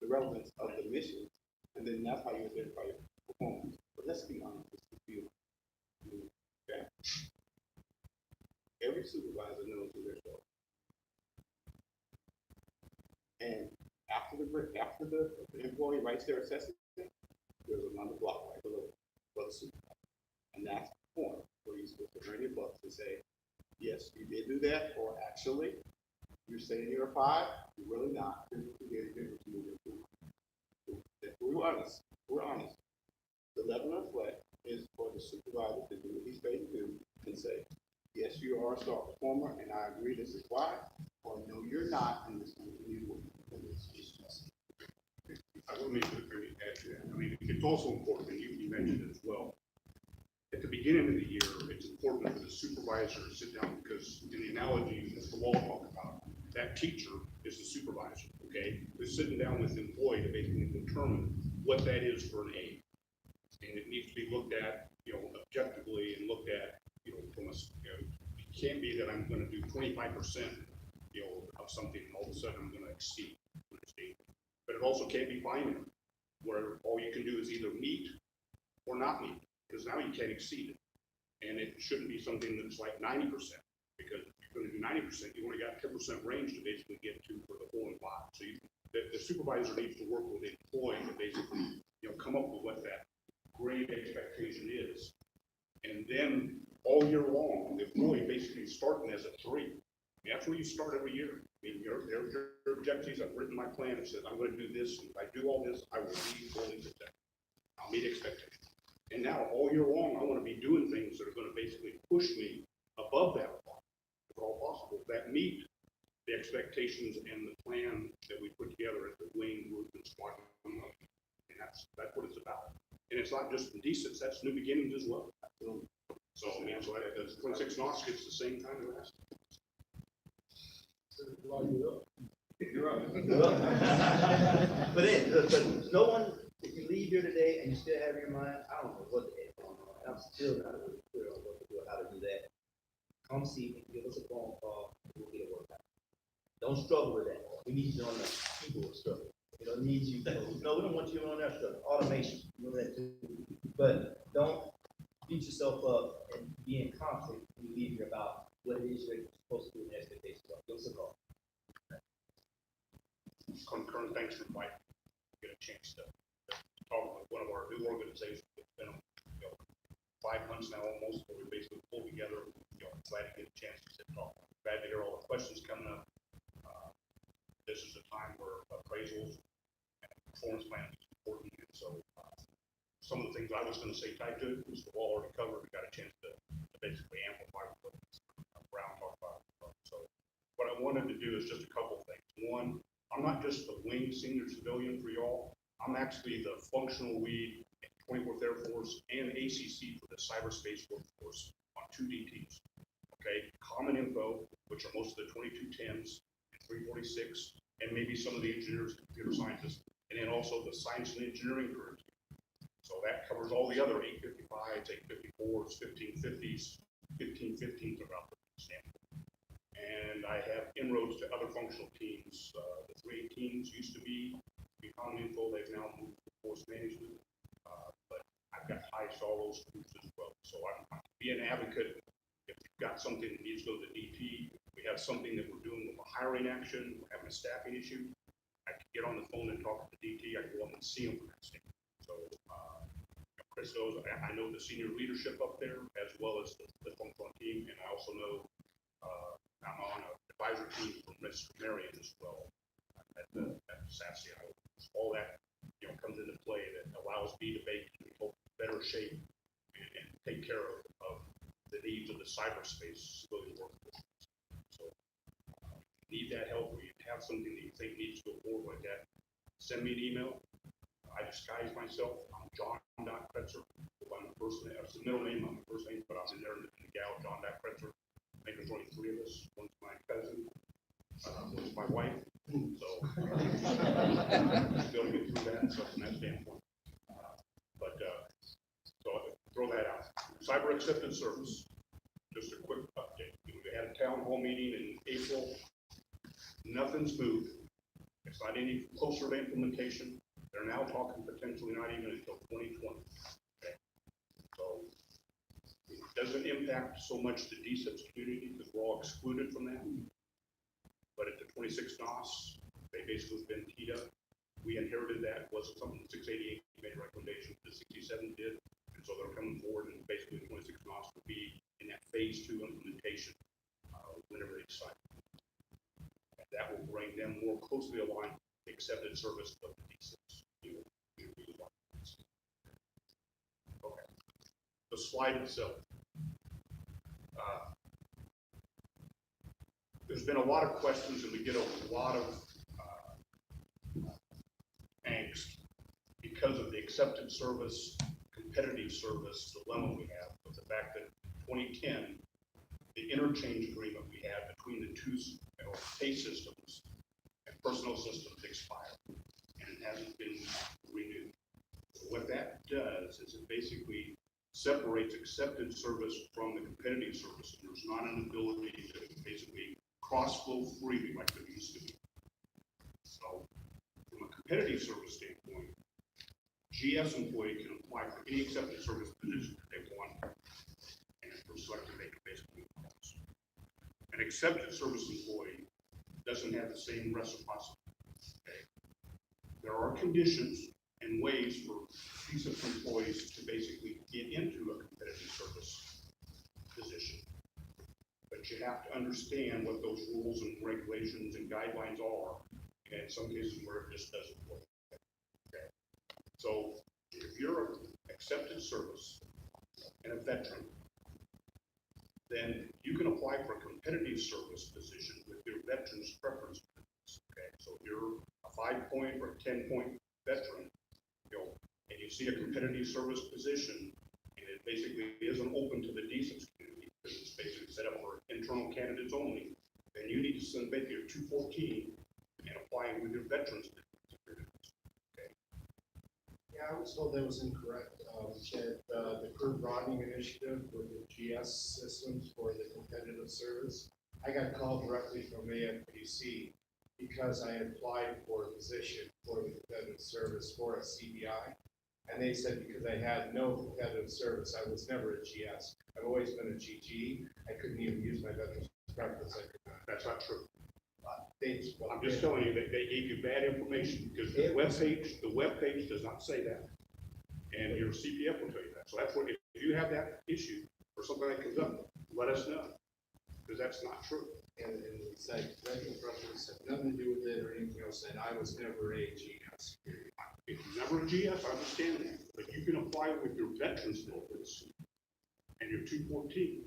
Speaker 9: the relevance of the mission, and then that's how you identify your performance. But let's be honest, okay? Every supervisor knows who they're for. And after the employee writes their assessment, there's another block right below for the supervisor. And that's the point where you're supposed to earn your bucks and say, yes, you did do that, or actually, you're saying you're a 5, you're really not. Here's what you did, here's what you moved into. we're honest. The level of flat is for the supervisor to do what he's paid to do and say, yes, you are a star performer, and I agree this is why, or no, you're not, and this continue to work.
Speaker 15: I will make it very accurate. I mean, it's also important, and you mentioned it as well. At the beginning of the year, it's important for the supervisor to sit down, because in the analogy Mr. Wall talked about, that teacher is the supervisor, okay? They're sitting down with the employee to basically determine what that is for an A. And it needs to be looked at, objectively and looked at, from a, it can't be that I'm gonna do 25%, of something, and all of a sudden I'm gonna exceed. But it also can't be binary, where all you can do is either meet or not meet, because now you can't exceed it. And it shouldn't be something that's like 90%, because if you're gonna do 90%, you only got 10% range to basically get to for the whole and lot. So the supervisor needs to work with the employee to basically, come up with what that grade expectation is. And then all year long, the employee basically starting as a 3. That's where you start every year. I mean, your objectives, I've written my plan, it says I'm gonna do this, and if I do all this, I will be fully protected. I'll meet expectations. And now, all year long, I wanna be doing things that are gonna basically push me above that line, if at all possible, that meet the expectations and the plan that we put together at the wing, group, and squadron. And that's what it's about. And it's not just the decents, that's new beginnings as well. So, I mean, so that, 26 knots gets the same kind of rest.
Speaker 6: You're right. But no one, if you leave here today and you still have your mind, I don't know what the heck going on. I'm still not really clear on what to do, how to do that. Come see me, give us a phone call, we'll get it worked out. Don't struggle with that. We need you on the people struggle. We don't need you. No, we don't want you on that struggle. Automation, you know that too. But don't beat yourself up and be in conflict when you leave here about what it is you're supposed to do and expectations are. Give us a call.
Speaker 15: Concurrent, thanks for inviting me. Get a chance to talk with one of our new organizations. It's been 5 months now almost, where we basically pulled together. Glad to get a chance to sit and talk. Glad to hear all the questions coming up. This is a time where appraisals and performance planning is important. And so some of the things I was going to say tied to it, Mr. Wall already covered. We got a chance to basically amplify what Brown talked about. So what I wanted to do is just a couple things. One, I'm not just the wing senior civilian for y'all. I'm actually the functional lead in 24th Air Force and ACC for the cyberspace workforce on 2 DTs. Okay, common info, which are most of the 2210s and 346, and maybe some of the engineers, computer scientists, and then also the science and engineering groups. So that covers all the other 855s, 854s, 1550s, 1515s around the standpoint. And I have inroads to other functional teams. The 318s used to be common info. They've now moved to force management. But I've got ties to all those groups as well. So I'm be an advocate. If you've got something that needs to go to the DT, we have something that we're doing with a hiring action, we're having a staffing issue, I can get on the phone and talk to the DT. I can go up and see them for that thing. So Chris knows, I know the senior leadership up there as well as the functional team, and I also know I'm on an advisory team from Mr. Marion as well at SASE. All that comes into play that allows me to make better shape and take care of the needs of the cyberspace civilian workforce. So need that help, or you have something that you think needs to go forward like that, send me an email. I disguise myself. I'm John.Kretzer. I'm the first name, that's the middle name, I'm the first name, but I'm in there in the gal, John.Kretzer. I think there's only 3 of us. One's my cousin, one's my wife. So still to get through that, so from that standpoint. So throw that out. Cyber acceptance service. Just a quick update. We had a town hall meeting in April. Nothing's moved. It's not any closer to implementation. They're now talking potentially not even until 2020. Okay. So it doesn't impact so much the DSIPS community because we're all excluded from that. But at the 26 NOS, they basically have been teed up. We inherited that. It wasn't something 688 made a recommendation. The 67 did. And so they're coming forward, and basically 26 NOS will be in that phase 2 implementation whenever they decide. That will bring them more closely aligned to accepted service of the DSIPs. slide itself. There's been a lot of questions and we get a lot of angst because of the accepted service, competitive service dilemma we have with the fact that 2010, the interchange agreement we had between the two pay systems and personnel systems expired and it hasn't been renewed. So what that does is it basically separates accepted service from the competitive service. And there's not an ability to basically cross-flow freely like there used to be. So from a competitive service standpoint, GS employee can apply for any accepted service position that they want. And if they're selected, they can basically pass. An accepted service employee doesn't have the same reciprocity. Okay? There are conditions and ways for decent employees to basically get into a competitive service position. But you have to understand what those rules and regulations and guidelines are, and in some cases where it just doesn't work. Okay. So if you're an accepted service and a veteran, then you can apply for a competitive service position with your veteran's preference. Okay. So if you're a 5-point or a 10-point veteran, and you see a competitive service position, and it basically isn't open to the decent community, because it's basically set up for internal candidates only, then you need to submit your 214 and apply with your veterans. Okay.
Speaker 13: Yeah, I was told that was incorrect. That the career broadening initiative with the GS systems for the competitive service, I got called directly from AFPC because I applied for a position for the competitive service for a CBI. And they said because I had no competitive service, I was never a GS. I've always been a GG. I couldn't even use my veterans preference.
Speaker 15: That's not true.
Speaker 13: Well,
Speaker 15: I'm just telling you that they gave you bad information because the web page does not say that. And your CPF will tell you that. So that's what, if you have that issue or something that comes up, let us know. Because that's not true.
Speaker 13: And it's like veteran preference had nothing to do with it or anything else, and I was never a GS.
Speaker 15: If you're never a GS, I understand that. But you can apply with your veterans focus and your 214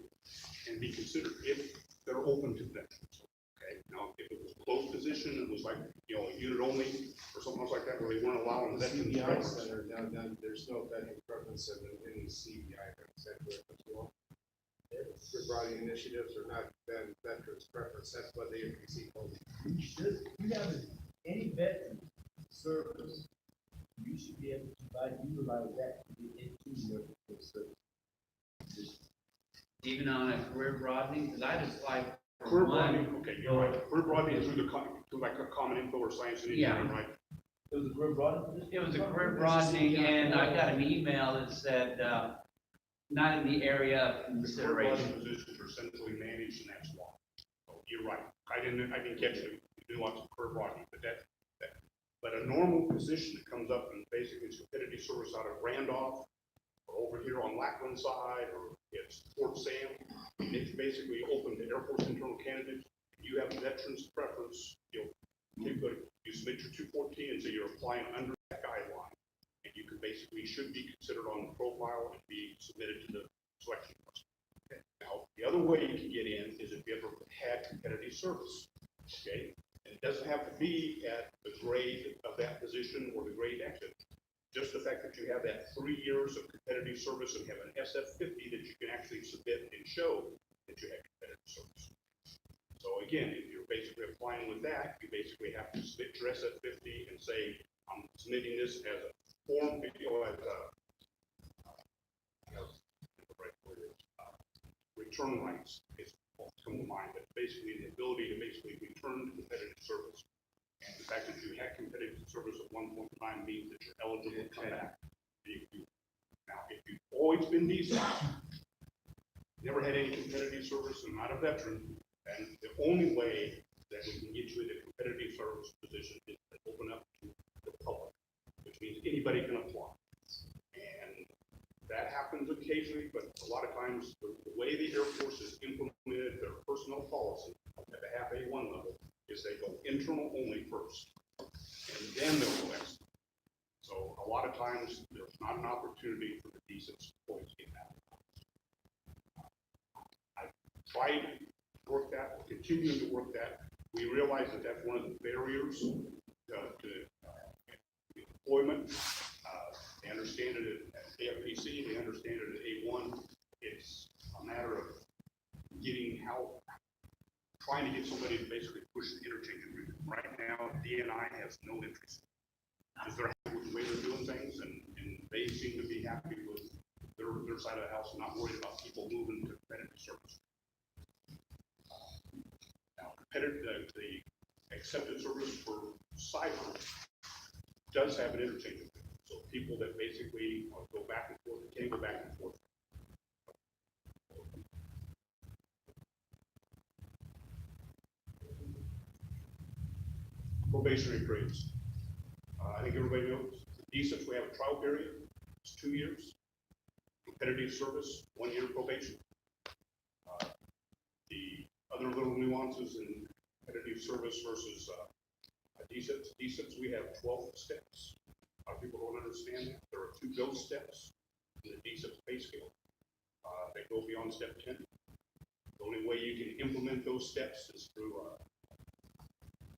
Speaker 15: and be considered if they're open to veterans. Okay. Now, if it was a closed position, it was like, a unit only or something else like that, where they weren't allowing veterans
Speaker 13: CBI
Speaker 15: preference.
Speaker 13: center, now, there's no veteran preference in any CBI center as well. Career broadening initiatives are not veterans preference, that's what the APC calls it.
Speaker 6: You have any veteran service, you should be able to utilize that to get into your service.
Speaker 1: Even on a career broadening, because I just like.
Speaker 15: Career broadening, okay, you're right. Career broadening is through like a common info or science and engineering, right?
Speaker 6: It was a career broadening?
Speaker 1: It was a career broadening, and I got an email that said, not in the area of
Speaker 15: The career
Speaker 1: consideration.
Speaker 15: broadening positions are centrally managed, and that's why. So you're right. I didn't catch the nuance of career broadening, but a normal position that comes up and basically it's competitive service out of Randolph or over here on Lackland side, or it's Fort Sam, it's basically open to Air Force internal candidates. You have veterans preference, you submit your 214 and say you're applying under that guideline. And you can basically should be considered on the profile and be submitted to the selection process. Okay. Now, the other way you can get in is if you ever had competitive service. Okay. And it doesn't have to be at the grade of that position or the grade exit. Just the fact that you have that 3 years of competitive service and have an SF50 that you can actually submit and show that you have competitive service. So again, if you're basically applying with that, you basically have to submit your SF50 and say, I'm submitting this as a form, return rights is what's come to mind. But basically the ability to basically return competitive service. And the fact that you had competitive service at one point in time means that you're eligible to come back. Now, if you've always been decent, never had any competitive service and not a veteran, then the only way that we can get you in a competitive service position is to open up to the public, which means anybody can apply. And that happens occasionally, but a lot of times the way the Air Force has implemented their personnel policy at the half A1 level is they go internal only first, and then they'll go external. So a lot of times there's not an opportunity for the decent employees to get that. tried to work that, we're continuing to work that. We realize that that's one of the barriers to employment. They understand it at AFPC, they understand it at A1. It's a matter of trying to get somebody to basically push the interchange agreement. Right now, DNI has no interest. Because they're happy with the way they're doing things, and they seem to be happy with their side of the house and not worried about people moving to competitive service. Now, the accepted service for cyber does have an interchange agreement. So people that basically go back and forth, can go back and forth. Probationary periods. I think everybody knows, DSIPs, we have a trial period, it's 2 years. Competitive service, 1 year probation. The other little nuances in competitive service versus DSIPs, we have 12 steps. A lot of people don't understand that. There are 2 ghost steps in the DSIPs pay scale. They go beyond step 10. The only way you can implement those steps is through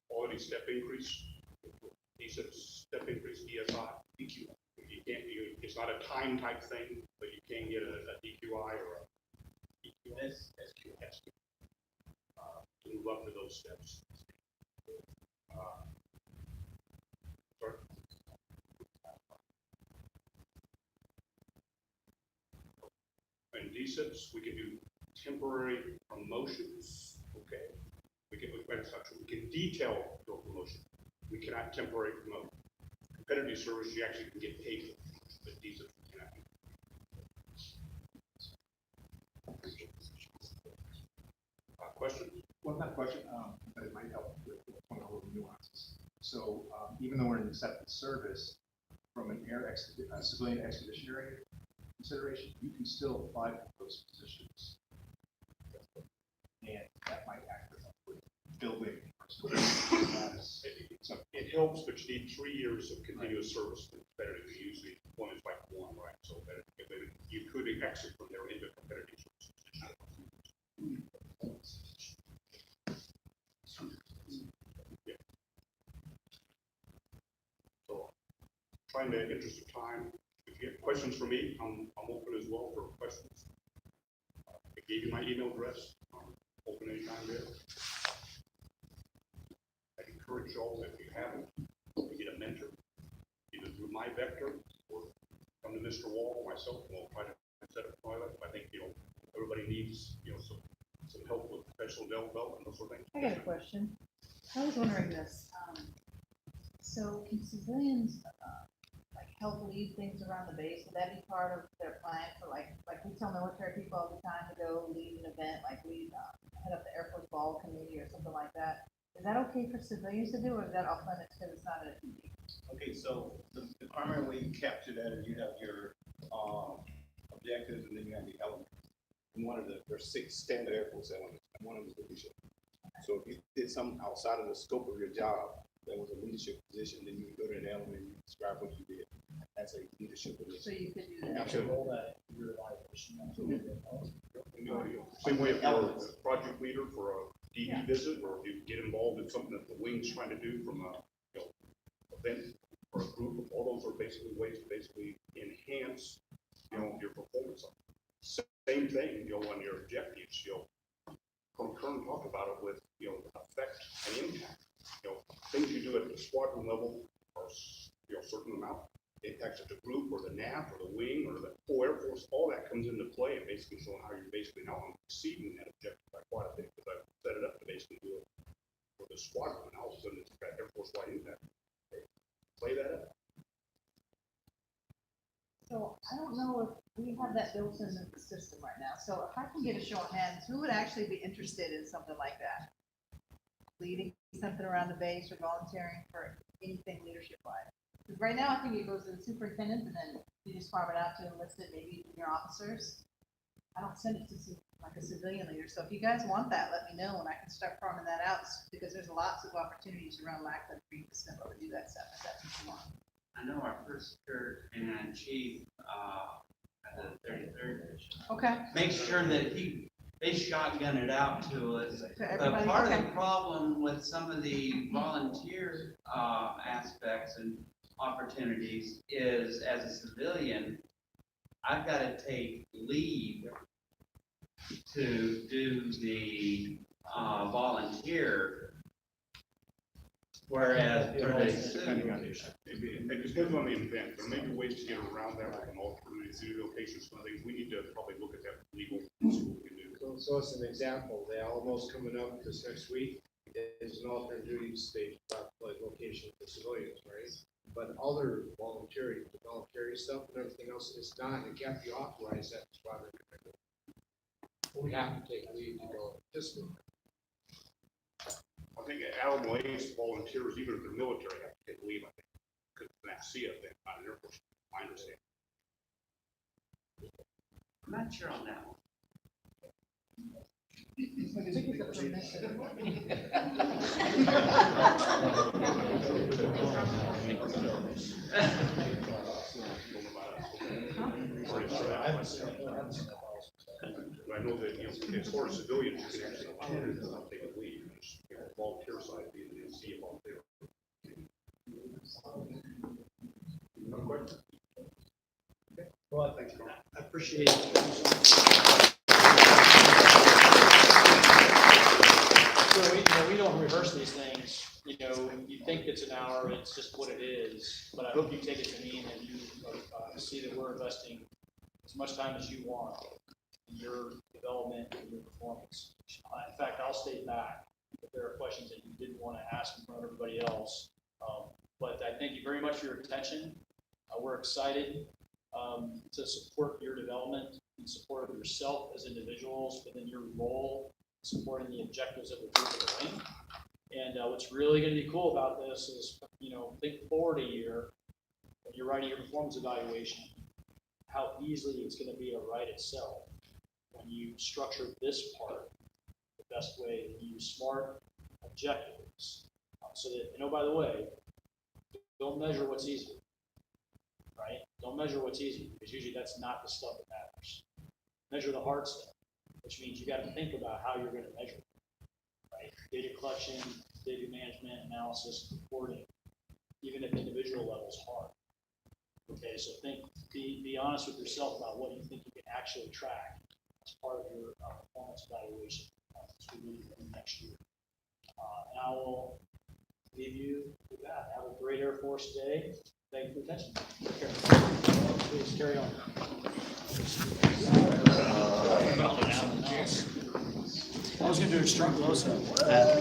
Speaker 15: quality step increase, DSIPs step increase, DSI, DQI. You can't, it's not a time type thing, but you can get a DQI or a DQS, SQS. To move up to those steps. Sorry. In DSIPs, we can do temporary promotions, okay? We can detail your promotion. We cannot temporary promote. Competitive service, you actually can get paid for promotion, but DSIPs we cannot do. Questions?
Speaker 5: Well, not a question, but it might help with one of the nuances. So even though we're in accepted service, from an civilian expeditionary consideration, you can still apply for those positions. And that might act as a building.
Speaker 15: It helps, but you need 3 years of continuous service to competitive. Usually one is like 1, right? So that you could exit from there into competitive service. Yeah. So, trying to interest of time. If you have questions for me, I'm open as well for questions. I gave you my email address. I'm open anytime there. I encourage y'all, if you haven't, to get a mentor, either through my vector or come to Mr. Wall or myself, and we'll try to set up a pilot. I think, everybody needs, some help with professional development and those sort of things.
Speaker 17: I got a question. I was wondering this, so can civilians, help lead things around the base? Would that be part of their plan for like we tell military people all the time to go lead an event, like head up the Air Force Ball Committee or something like that? Is that okay for civilians to do, or is that off limits because it's not a PD?
Speaker 5: Okay, so the primary way you capture that is you have your objectives and then you have the elements. And there's 6 standard Air Force elements, and one of them is leadership. So if you did something outside of the scope of your job, that was a leadership position, then you would go to that element and you describe what you did. That's a leadership position.
Speaker 17: So you could do that.
Speaker 5: Absolutely.
Speaker 8: Roll that in your evaluation.
Speaker 15: Same way if you're a project leader for a DD visit, or if you get involved in something that the wing's trying to do from a event or a group, all those are basically ways to basically enhance your performance. Same thing, on your objectives, Colonel Kern talked about it with, effect and impact. Things you do at the squadron level are, a certain amount. Impacts at the group or the NAF or the wing or the whole Air Force, all that comes into play and basically showing how you're basically now exceeding that objective by quite a bit, because I've set it up to basically do it for the squadron, and all of a sudden it's got Air Force wide impact. Play that up.
Speaker 17: So I don't know if we have that built into the system right now. So if I can get a show of hands, who would actually be interested in something like that? Leading something around the base or volunteering for anything leadership wise? Because right now I think it goes to the superintendent and then you just farm it out to enlisted, maybe your officers. I don't send it to like a civilian leader. So if you guys want that, let me know and I can start farming that out, because there's lots of opportunities around Lackland for you to step up and do that stuff if that's what you want.
Speaker 1: I know our first third and chief, at the 33rd.
Speaker 17: Okay.
Speaker 1: Make sure that he they shotgun it out to us.
Speaker 17: For
Speaker 1: But
Speaker 17: everybody,
Speaker 1: part of
Speaker 17: okay.
Speaker 1: the problem with some of the volunteer, aspects and opportunities is, as a civilian, I've gotta take leave to do the, volunteer. Whereas for the
Speaker 15: Depending on the issue. It depends on the event. There may be ways to get around that, like an alternate city locations, some things. We need to probably look at that legal, see what we can do.
Speaker 13: So as an example, the Alamo's coming up this next week, is an alternate duty state, like location for civilians, right? But other voluntary stuff and everything else is not, it can't be authorized at the squadron commander. We have to take leave to go participate.
Speaker 15: I think Alamo A's volunteers, even if they're military, have to take leave, I think, because of that sea event, not an Air Force, I understand.
Speaker 1: I'm not sure on that one.
Speaker 15: I know that, as far as civilians, you can actually allow them to take a leave, volunteer side, be the sea volunteer. No question?
Speaker 8: Well,
Speaker 15: Thanks, Carl.
Speaker 8: I appreciate it. So we don't rehearse these things, you think it's an hour, it's just what it is, but I hope you take it to mean that you see that we're investing as much time as you want in your development and your performance. In fact, I'll stay back if there are questions that you didn't want to ask in front of everybody else. But I thank you very much for your attention. We're excited to support your development and support of yourself as individuals, but then your role supporting the objectives of the group of the wing. And what's really going to be cool about this is, think forward a year when you're writing your performance evaluation, how easily it's going to be to write itself when you structure this part the best way, and use smart objectives. So that, by the way, don't measure what's easy, right? Don't measure what's easy, because usually that's not the stuff that matters. Measure the hard stuff, which means you got to think about how you're going to measure it, right? Data collection, data management, analysis, reporting, even at the individual level is hard. Okay, so be honest with yourself about what you think you can actually track as part of your performance evaluation as we move into next year. And I will leave you with that. Have a great Air Force Day. Thank you for your attention. Take care. Please carry on.
Speaker 18: I was gonna do a strong close-up.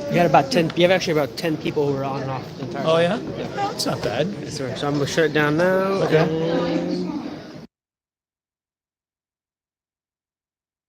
Speaker 19: You got about 10, you have actually about 10 people who are on and off the entire
Speaker 18: Oh,
Speaker 19: time.
Speaker 18: yeah? No, it's not bad.
Speaker 19: So I'm gonna shut it down now.
Speaker 18: Okay.
Speaker 19: And